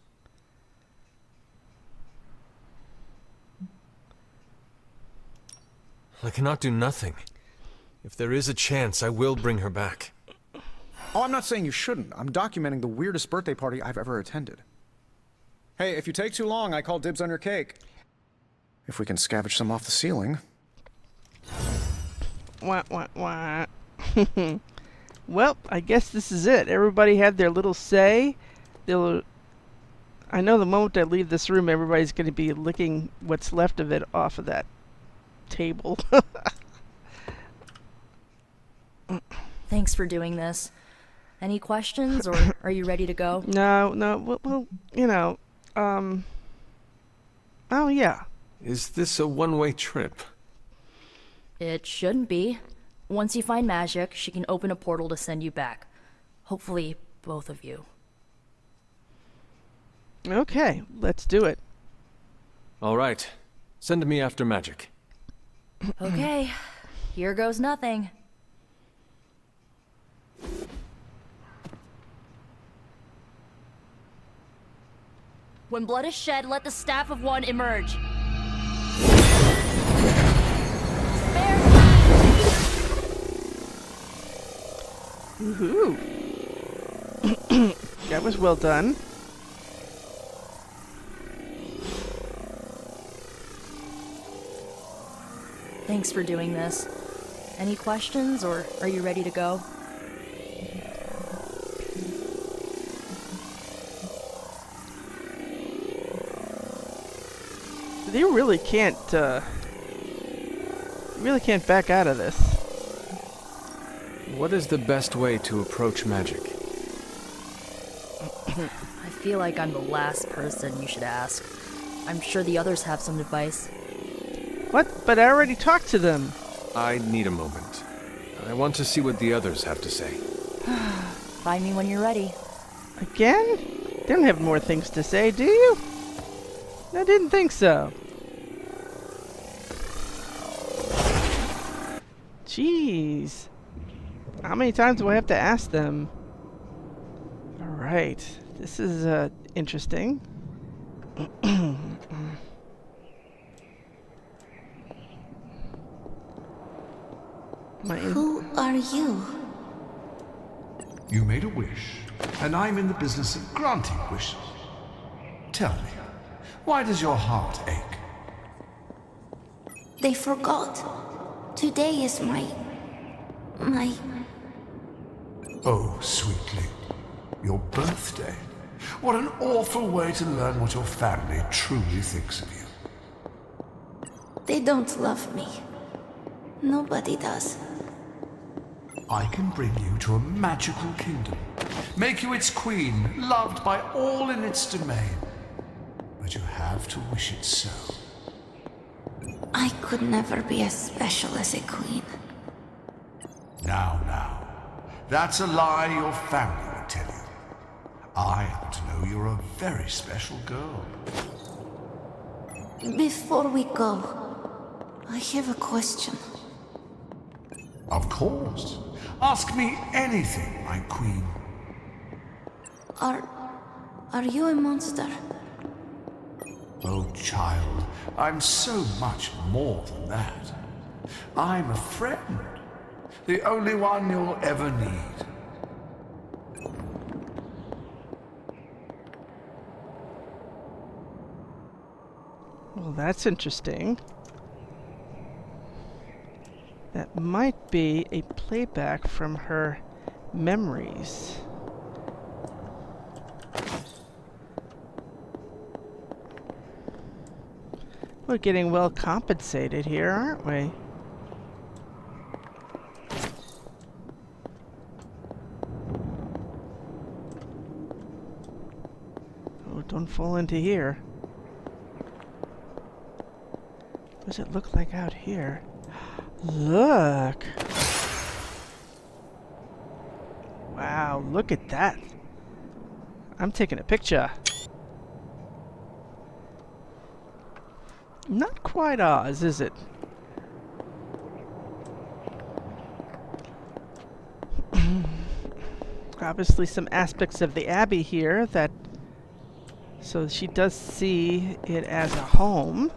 I cannot do nothing. If there is a chance, I will bring her back. Oh, I'm not saying you shouldn't. I'm documenting the weirdest birthday party I've ever attended. Hey, if you take too long, I call dibs on your cake. If we can scavenge some off the ceiling. Wah, wah, wah. Well, I guess this is it. Everybody had their little say. I know the moment I leave this room, everybody's going to be licking what's left of it off of that table. Thanks for doing this. Any questions, or are you ready to go? No. Well, you know, oh, yeah. Is this a one-way trip? It shouldn't be. Once you find Magik, she can open a portal to send you back. Hopefully, both of you. Okay, let's do it. All right. Send me after Magik. Okay, here goes nothing. When blood is shed, let the staff of one emerge. Woohoo! That was well done. Thanks for doing this. Any questions, or are you ready to go? They really can't back out of this. What is the best way to approach Magik? I feel like I'm the last person you should ask. I'm sure the others have some advice. What? But I already talked to them. I need a moment. I want to see what the others have to say. Find me when you're ready. Again? They don't have more things to say, do you? I didn't think so. Jeez. How many times do I have to ask them? Alright. This is, interesting. Who are you? You made a wish, and I'm in the business of granting wishes. Tell me, why does your heart ache? They forgot. Today is my... Oh, sweetly. Your birthday. What an awful way to learn what your family truly thinks of you. They don't love me. Nobody does. I can bring you to a magical kingdom. Make you its queen, loved by all in its domain. But you have to wish it so. I could never be as special as a queen. Now. That's a lie your family would tell you. I happen to know you're a very special girl. Before we go, I have a question. Of course. Ask me anything, my queen. Are you a monster? Oh, child, I'm so much more than that. I'm a friend. The only one you'll ever need. Well, that's interesting. That might be a playback from her memories. We're getting well compensated here, aren't we? Oh, don't fall into here. What does it look like out here? Look! Wow, look at that. I'm taking a picture. Not quite Oz, is it? Obviously some aspects of the Abbey here that... So she does see it as a home.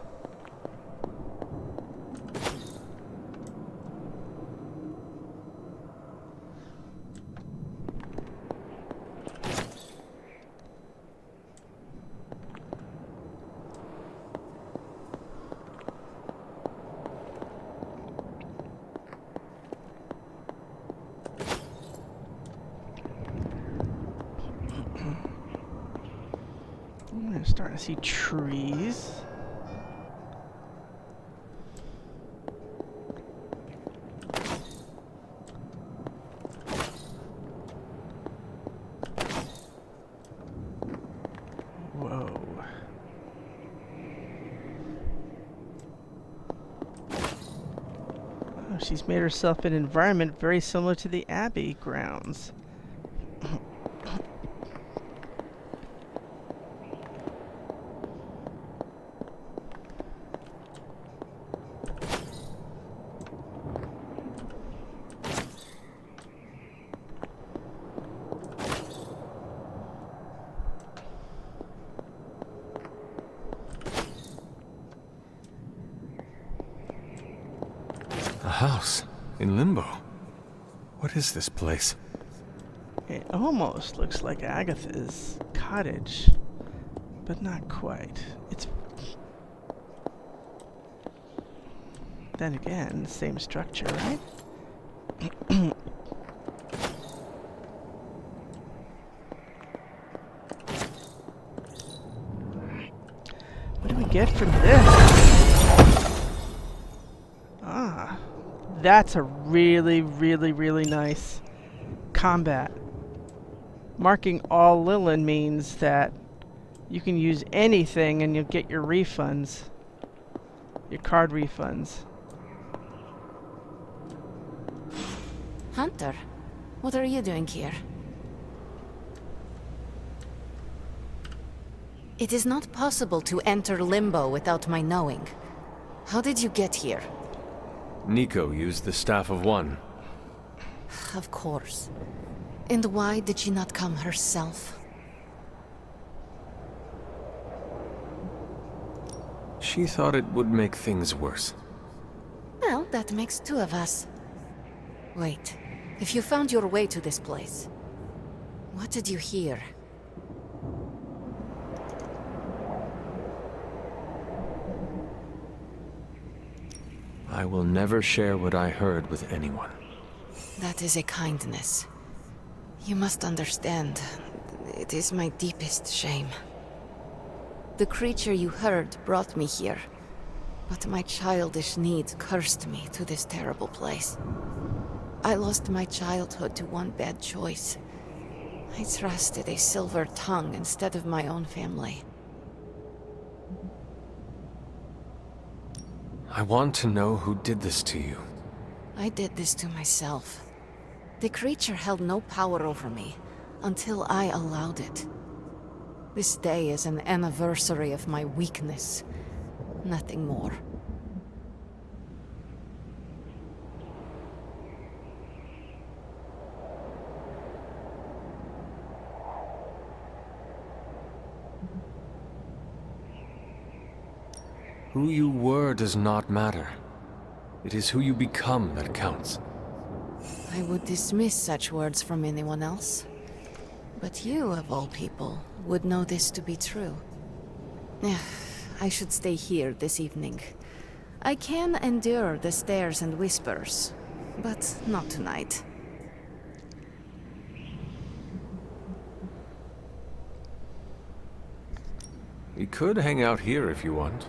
Starting to see trees. Whoa. Oh, she's made herself an environment very similar to the Abbey grounds. House in Limbo. What is this place? It almost looks like Agatha's cottage, but not quite. It's... Then again, same structure, right? What do we get from this? Ah, that's a really, really, really nice combat. Marking all Lilin means that you can use anything and you'll get your refunds. Your card refunds. Hunter, what are you doing here? It is not possible to enter Limbo without my knowing. How did you get here? Miko used the Staff of One. Of course. And why did she not come herself? She thought it would make things worse. Well, that makes two of us. Wait, if you found your way to this place, what did you hear? I will never share what I heard with anyone. That is a kindness. You must understand, it is my deepest shame. The creature you heard brought me here, but my childish needs cursed me to this terrible place. I lost my childhood to one bad choice. I trusted a silver tongue instead of my own family. I want to know who did this to you. I did this to myself. The creature held no power over me until I allowed it. This day is an anniversary of my weakness. Nothing more. Who you were does not matter. It is who you become that counts. I would dismiss such words from anyone else. But you, of all people, would know this to be true. I should stay here this evening. I can endure the stares and whispers, but not tonight. We could hang out here if you want.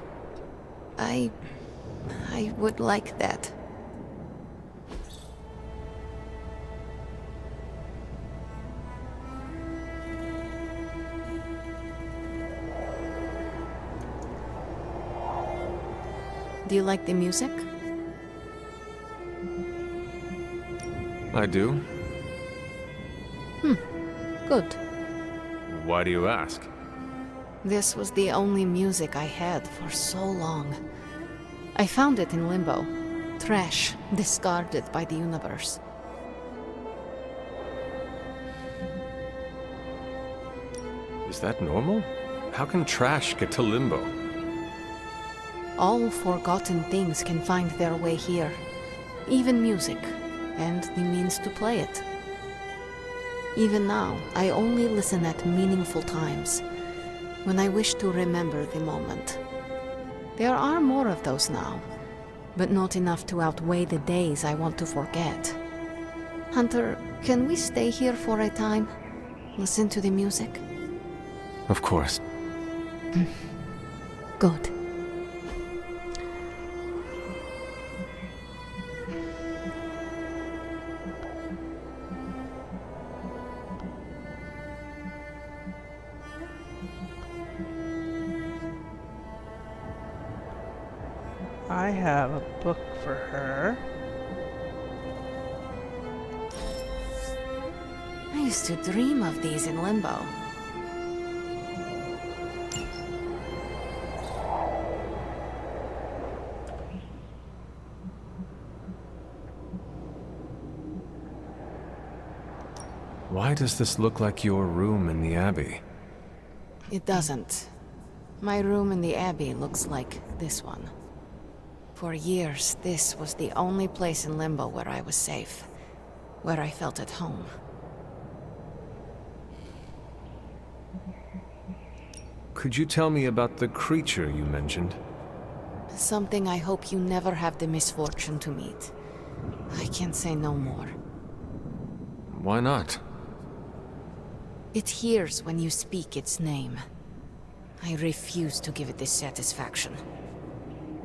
I would like that. Do you like the music? I do. Good. Why do you ask? This was the only music I had for so long. I found it in Limbo. Trash, discarded by the universe. Is that normal? How can trash get to Limbo? All forgotten things can find their way here. Even music, and the means to play it. Even now, I only listen at meaningful times, when I wish to remember the moment. There are more of those now, but not enough to outweigh the days I want to forget. Hunter, can we stay here for a time? Listen to the music? Of course. Good. I have a book for her. I used to dream of these in Limbo. Why does this look like your room in the Abbey? It doesn't. My room in the Abbey looks like this one. For years, this was the only place in Limbo where I was safe, where I felt at home. Could you tell me about the creature you mentioned? Something I hope you never have the misfortune to meet. I can't say no more. Why not? It hears when you speak its name. I refuse to give it this satisfaction.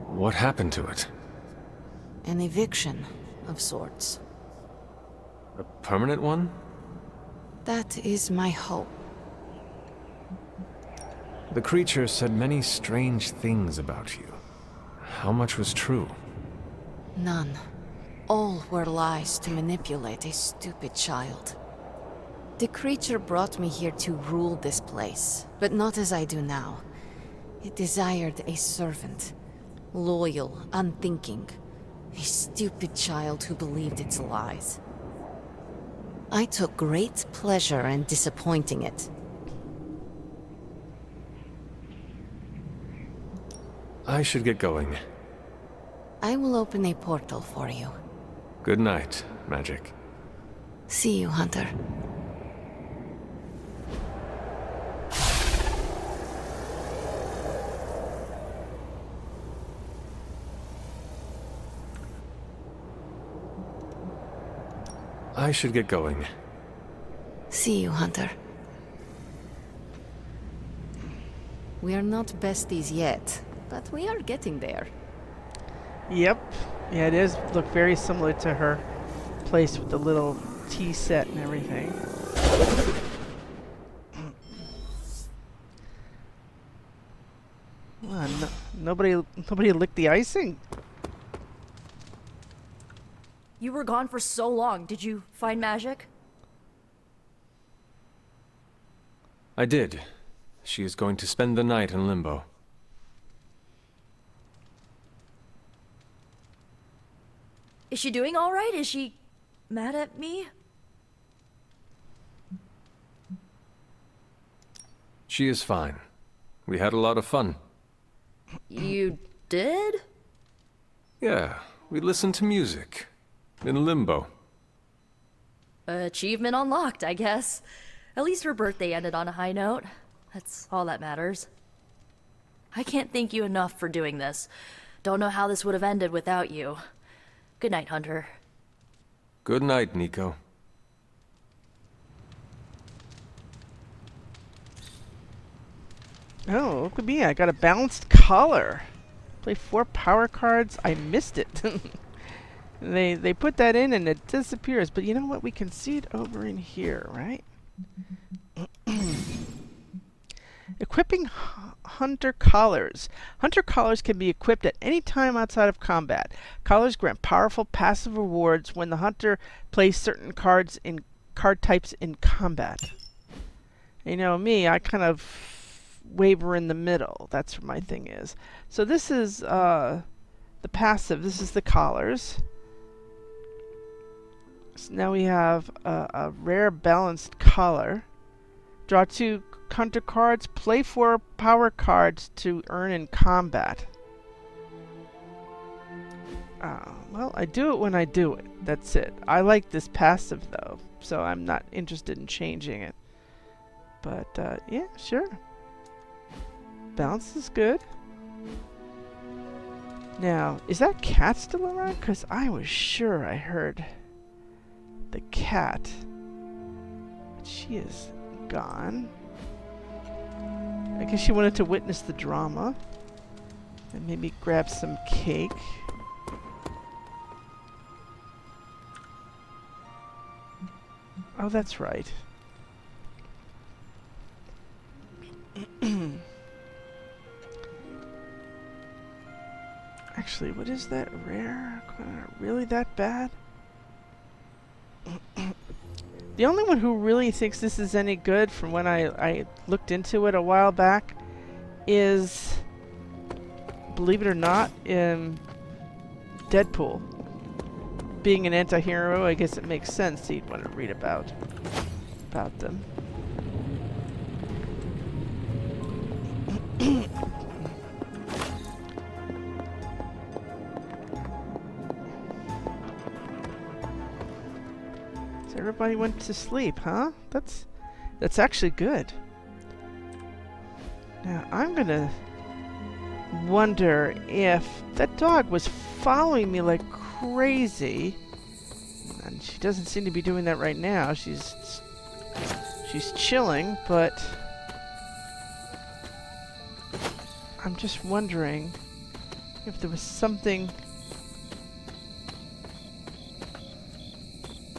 What happened to it? An eviction of sorts. A permanent one? That is my hope. The creature said many strange things about you. How much was true? None. All were lies to manipulate a stupid child. The creature brought me here to rule this place, but not as I do now. It desired a servant. Loyal, unthinking. A stupid child who believed its lies. I took great pleasure in disappointing it. I should get going. I will open a portal for you. Good night, Magik. See you, Hunter. I should get going. See you, Hunter. We are not besties yet, but we are getting there. Yep. Yeah, it is look very similar to her place with the little tea set and everything. Well, nobody licked the icing. You were gone for so long. Did you find Magik? I did. She is going to spend the night in Limbo. Is she doing all right? Is she mad at me? She is fine. We had a lot of fun. You did? Yeah, we listened to music. In Limbo. Achievement unlocked, I guess. At least her birthday ended on a high note. That's all that matters. I can't thank you enough for doing this. Don't know how this would have ended without you. Good night, Hunter. Good night, Nico. Oh, look at me. I got a balanced collar. Play 4 power cards. I missed it. They put that in and it disappears. But you know what? We can see it over in here, right? Equipping Hunter Collars. Hunter Collars can be equipped at any time outside of combat. Collars grant powerful passive rewards when the Hunter plays certain card types in combat. You know me, I kind of waver in the middle. That's where my thing is. So this is the passive. This is the collars. So now we have a rare balanced collar. Draw 2 Hunter cards. Play 4 power cards to earn in combat. Well, I do it when I do it. That's it. I like this passive though, so I'm not interested in changing it. But yeah, sure. Balance is good. Now, is that cat still around? Because I was sure I heard the cat. But she is gone. I guess she wanted to witness the drama. And maybe grab some cake. Oh, that's right. Actually, what is that? Rare? Really that bad? The only one who really thinks this is any good from when I looked into it a while back is, believe it or not, in Deadpool. Being an anti-hero, I guess it makes sense you'd want to read about them. So everybody went to sleep, huh? That's actually good. Now I'm gonna wonder if that dog was following me like crazy, and she doesn't seem to be doing that right now. She's chilling, but I'm just wondering if there was something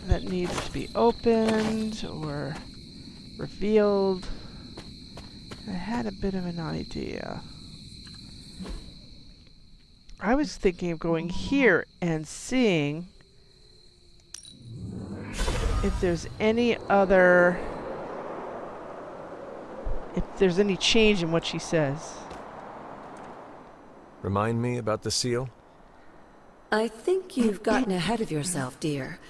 that needs to be opened or revealed. I had a bit of an idea. I was thinking of going here and seeing if there's any change in what she says. Remind me about the seal? I think you've gotten ahead of yourself, dear.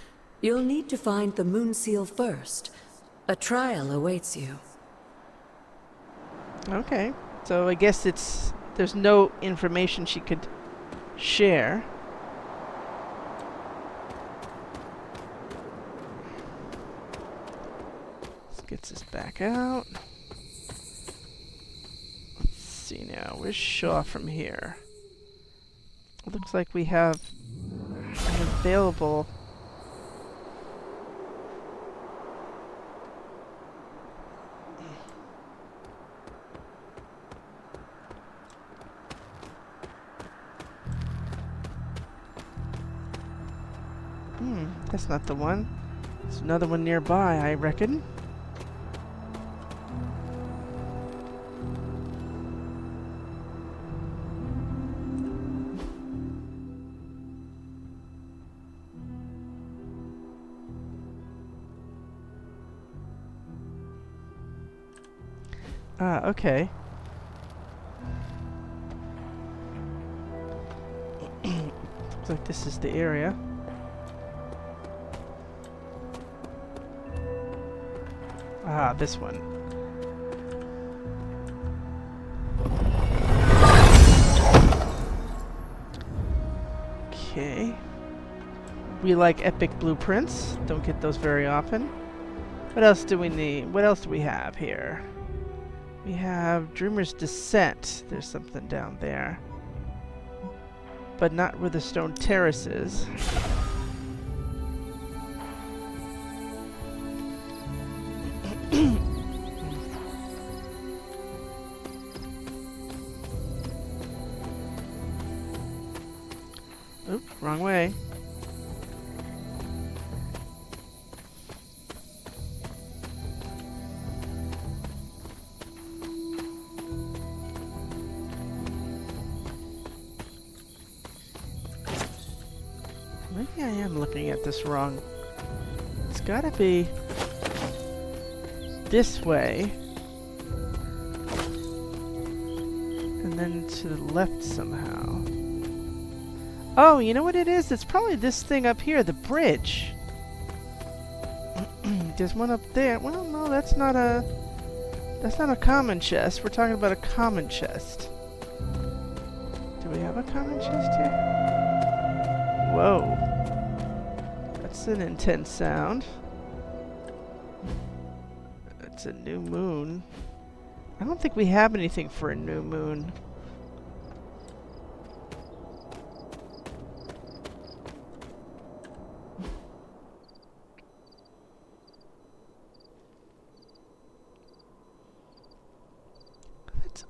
You'll need to find the moon seal first. A trial awaits you. Okay, so I guess there's no information she could share. This gets us back out. Let's see now, where's Shaw from here? It looks like we have an available. That's not the one. There's another one nearby, I reckon. Ah, okay. Looks like this is the area. Ah, this one. Okay. We like epic blueprints. Don't get those very often. What else do we need? What else do we have here? We have Dreamer's Descent. There's something down there. But not where the stone terrace is. Oop, wrong way. Maybe I am looking at this wrong. It's gotta be this way. And then to the left somehow. Oh, you know what it is? It's probably this thing up here, the bridge. There's one up there. Well, no, that's not a common chest. We're talking about a common chest. Do we have a common chest here? Whoa. That's an intense sound. It's a new moon. I don't think we have anything for a new moon.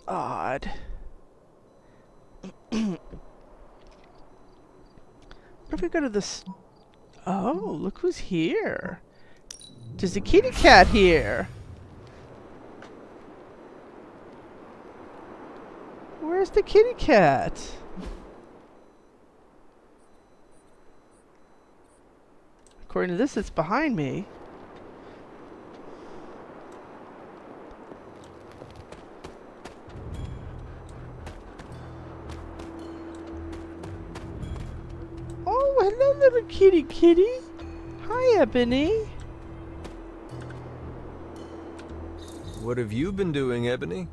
odd. What if we go to this? Oh, look who's here. There's a kitty cat here. Where's the kitty cat? According to this, it's behind me. Oh, hello, little kitty kitty. Hi, Ebony. What have you been doing, Ebony?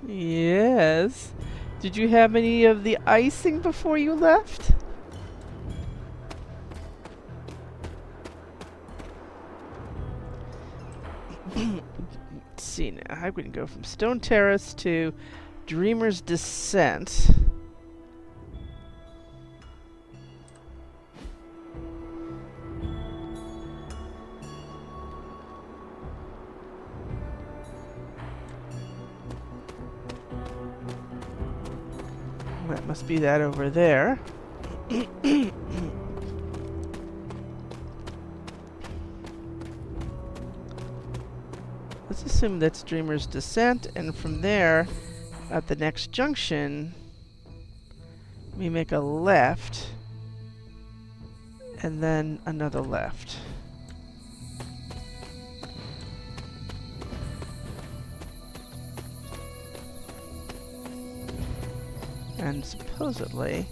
Yes. Did you have any of the icing before you left? Let's see now. I'm going to go from Stone Terrace to Dreamer's Descent. That must be that over there. Let's assume that's Dreamer's Descent, and from there, at the next junction, we make a left, and then another left. And supposedly,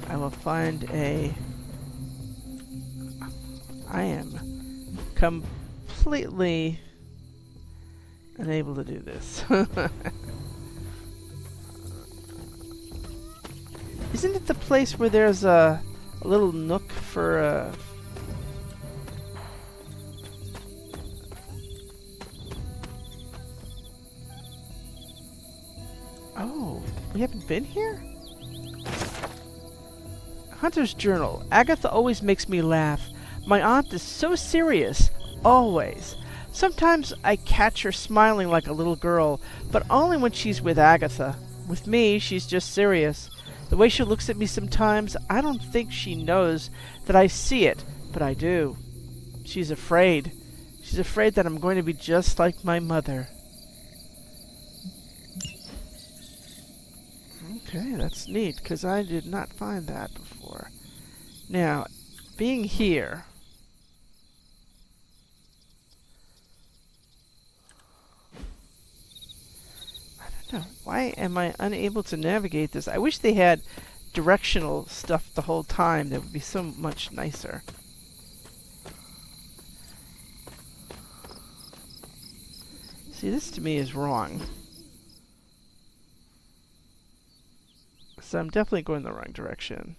I will find a... I am completely unable to do this. Isn't it the place where there's a little nook for Oh, we haven't been here? Hunter's Journal. Agatha always makes me laugh. My aunt is so serious. Always. Sometimes I catch her smiling like a little girl, but only when she's with Agatha. With me, she's just serious. The way she looks at me sometimes, I don't think she knows that I see it, but I do. She's afraid. She's afraid that I'm going to be just like my mother. Okay, that's neat, because I did not find that before. Now, being here... I don't know. Why am I unable to navigate this? I wish they had directional stuff the whole time. That would be so much nicer. See, this to me is wrong. So I'm definitely going the wrong direction.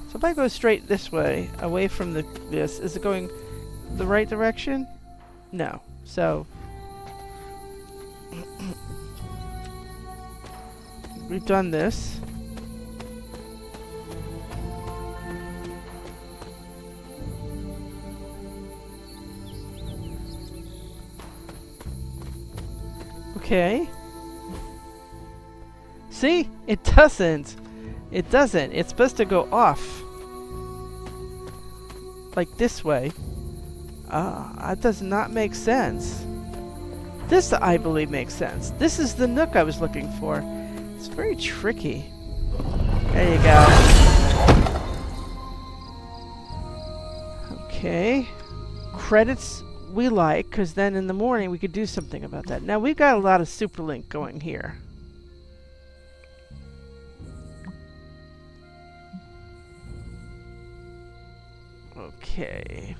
So if I go straight this way, away from this, is it going the right direction? No. So we've done this. Okay. See? It doesn't. It doesn't. It's supposed to go off. Like this way. That does not make sense. This, I believe, makes sense. This is the nook I was looking for. It's very tricky. There you go. Okay. Credits we like, because then in the morning we could do something about that. Now we've got a lot of Superlink going here. Okay.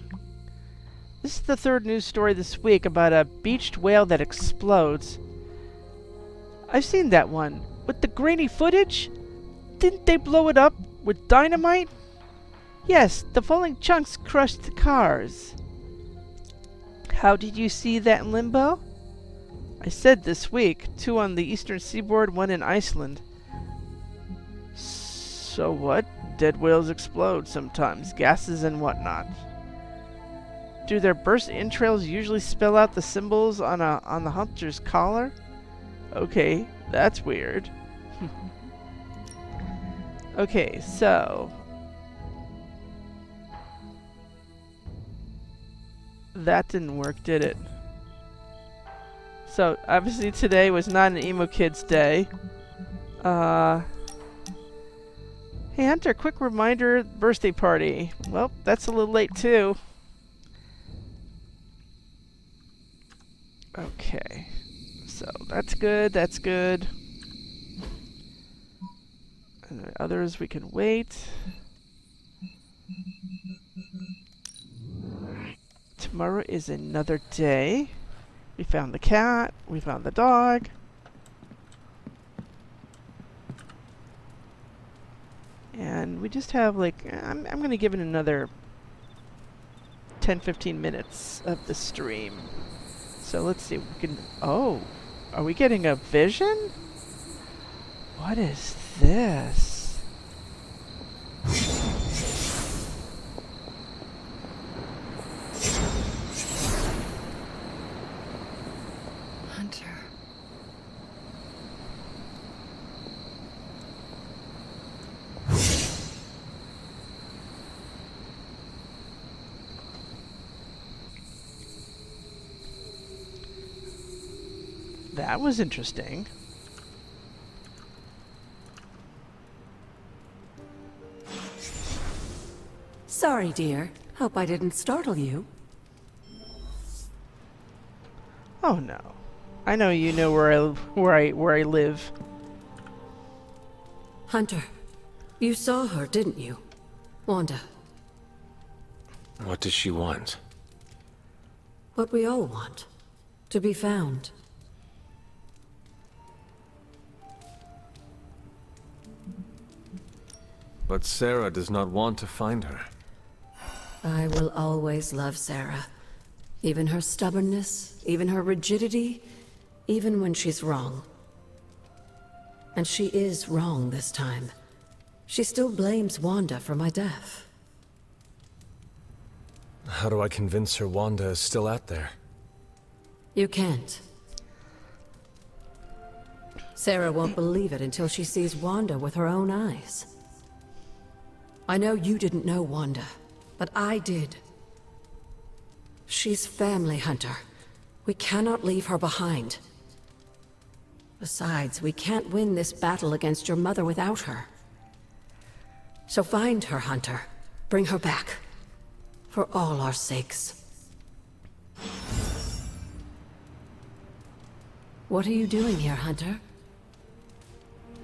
This is the third news story this week about a beached whale that explodes. I've seen that one. With the grainy footage? Didn't they blow it up with dynamite? Yes, the falling chunks crushed the cars. How did you see that in Limbo? I said this week. 2 on the eastern seaboard, 1 in Iceland. So what? Dead whales explode sometimes, gases and whatnot. Do their burst entrails usually spell out the symbols on the hunter's collar? Okay, that's weird. Okay, so that didn't work, did it? So obviously today was not an emo kids day. Hey Hunter, quick reminder, birthday party. Well, that's a little late too. Okay, so that's good, that's good. And the others we can wait. Tomorrow is another day. We found the cat, we found the dog. And we just have like, I'm going to give it another 10-15 minutes of the stream. So let's see, we can, oh, are we getting a vision? What is this? Hunter. That was interesting. Sorry, dear. Hope I didn't startle you. Oh no. I know you know where I live. Hunter, you saw her, didn't you? Wanda. What does she want? What we all want. To be found. But Sarah does not want to find her. I will always love Sarah. Even her stubbornness, even her rigidity, even when she's wrong. And she is wrong this time. She still blames Wanda for my death. How do I convince her Wanda is still out there? You can't. Sarah won't believe it until she sees Wanda with her own eyes. I know you didn't know Wanda, but I did. She's family, Hunter. We cannot leave her behind. Besides, we can't win this battle against your mother without her. So find her, Hunter. Bring her back. For all our sakes. What are you doing here, Hunter?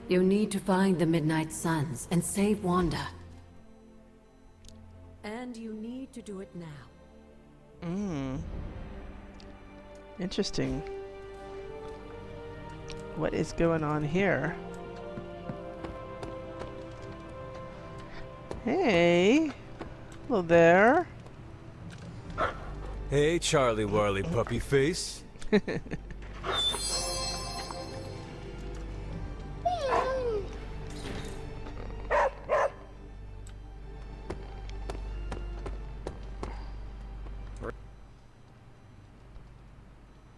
You need to find the Midnight Suns and save Wanda. And you need to do it now. Interesting. What is going on here? Hey. Hello there. Hey, Charlie Warley puppy face.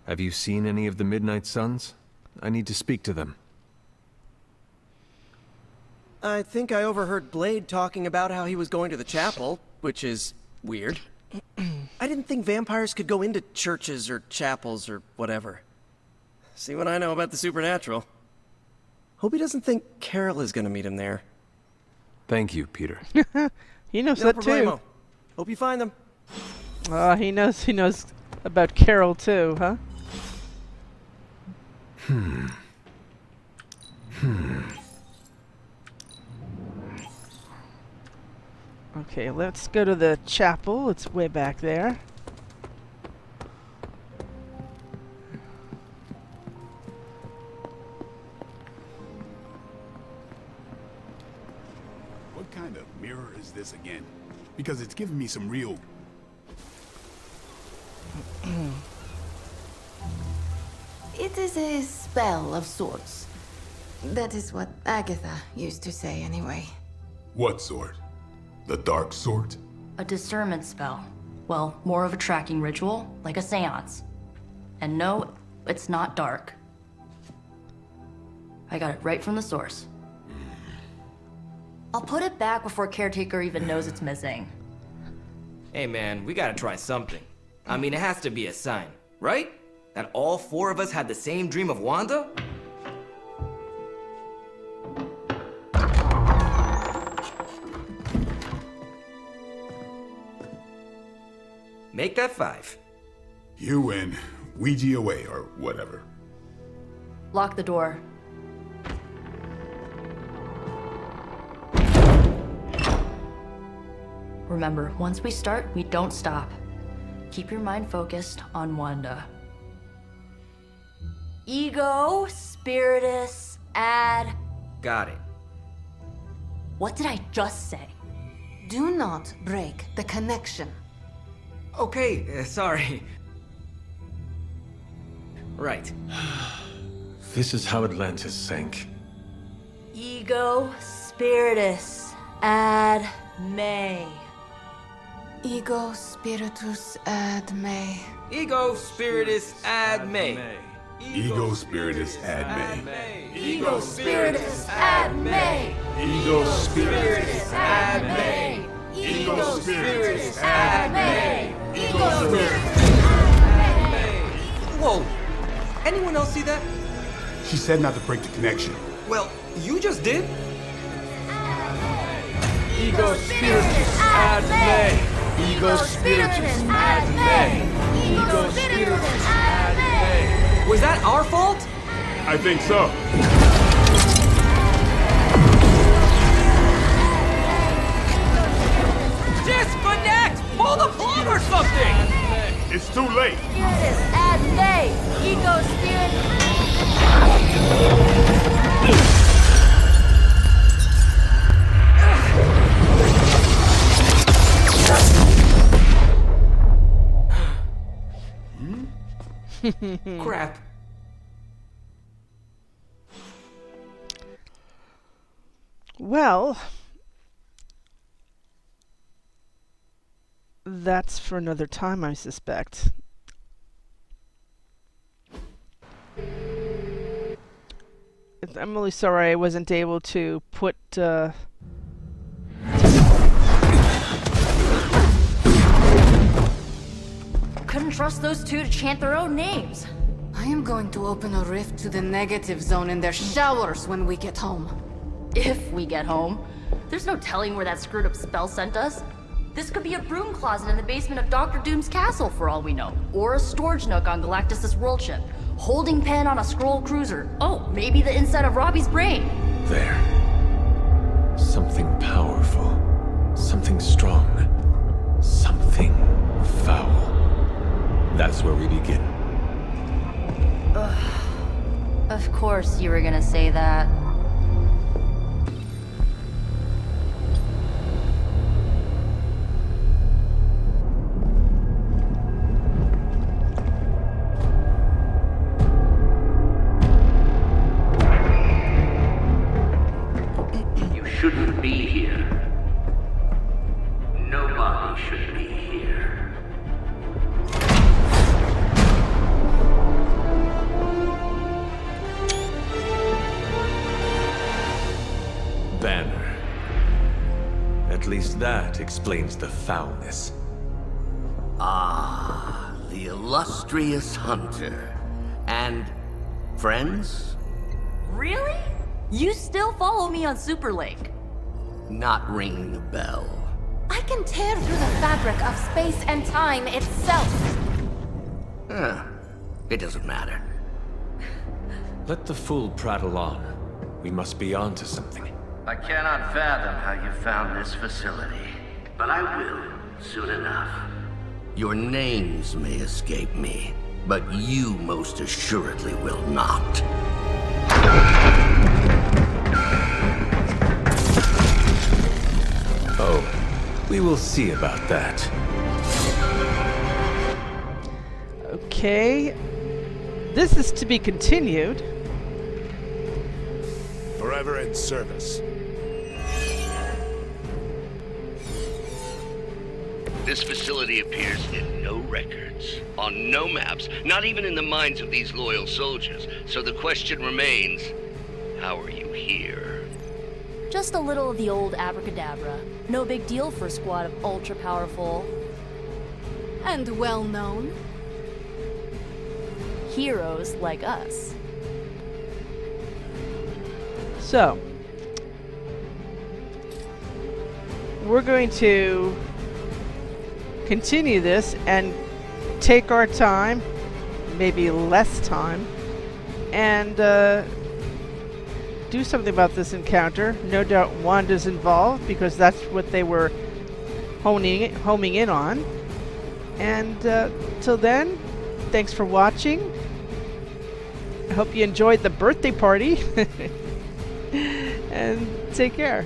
Have you seen any of the Midnight Suns? I need to speak to them. I think I overheard Blade talking about how he was going to the chapel, which is weird. I didn't think vampires could go into churches or chapels or whatever. See what I know about the supernatural. Hope he doesn't think Carol is gonna meet him there. Thank you, Peter. He knows No that problemo. too. Hope you find them. He knows about Carol too, huh? Okay, let's go to the chapel. It's way back there. What kind of mirror is this again? Because it's giving me some real... It is a spell of sorts. That is what Agatha used to say, anyway. What sort? The dark sort? A discernment spell. Well, more of a tracking ritual, like a seance. And no, it's not dark. I got it right from the source. I'll put it back before Caretaker even knows it's missing. Hey man, we gotta try something. I mean, it has to be a sign, right? That all four of us had the same dream of Wanda? Make that 5. You win. Ouija away, or whatever. Lock the door. Remember, once we start, we don't stop. Keep your mind focused on Wanda. Ego, spiritus, add... Got it. What did I just say? Do not break the connection. Okay, sorry. Right. This is how Atlantis sank. Ego, spiritus, ad me. Ego spiritus ad me. Ego spiritus ad me. Ego spiritus ad me. Ego spiritus ad me. Ego spiritus ad me. Ego spiritus ad me. Ego spiritus ad me. Whoa! Anyone else see that? She said not to break the connection. Well, you just did. Ego spiritus ad me. Ego spiritus ad me. Ego spiritus ad me. Was that our fault? I think so. Disconnect! Pull the plug or something! It's too late. Spiritus ad me. Ego spiritus. Crap. Well, that's for another time, I suspect. I'm really sorry I wasn't able to put Couldn't trust those two to chant their own names. I am going to open a rift to the negative zone in their showers when we get home. If we get home. There's no telling where that screwed up spell sent us. This could be a broom closet in the basement of Dr. Doom's castle for all we know. Or a storage nook on Galactus' world ship. Holding pen on a scroll cruiser. Oh, maybe the inside of Robbie's brain. There. Something powerful. Something strong. Something foul. That's where we begin. Of course you were gonna say that. You shouldn't be here. Nobody should be here. Banner. At least that explains the foulness. Ah, the illustrious hunter. And friends? Really? You still follow me on Superlink? Not ringing the bell. I can tear through the fabric of space and time itself. It doesn't matter. Let the fool prattle on. We must be on to something. I cannot fathom how you found this facility, but I will soon enough. Your names may escape me, but you most assuredly will not. Oh, we will see about that. Okay. This is to be continued. Forever in service. This facility appears in no records, on no maps, not even in the minds of these loyal soldiers. So the question remains, how are you here? Just a little of the old abracadabra. No big deal for a squad of ultra-powerful... And well-known. heroes like us. So, we're going to continue this and take our time, maybe less time, and do something about this encounter. No doubt Wanda's involved because that's what they were homing in on. And till then, thanks for watching. I hope you enjoyed the birthday party. And take care.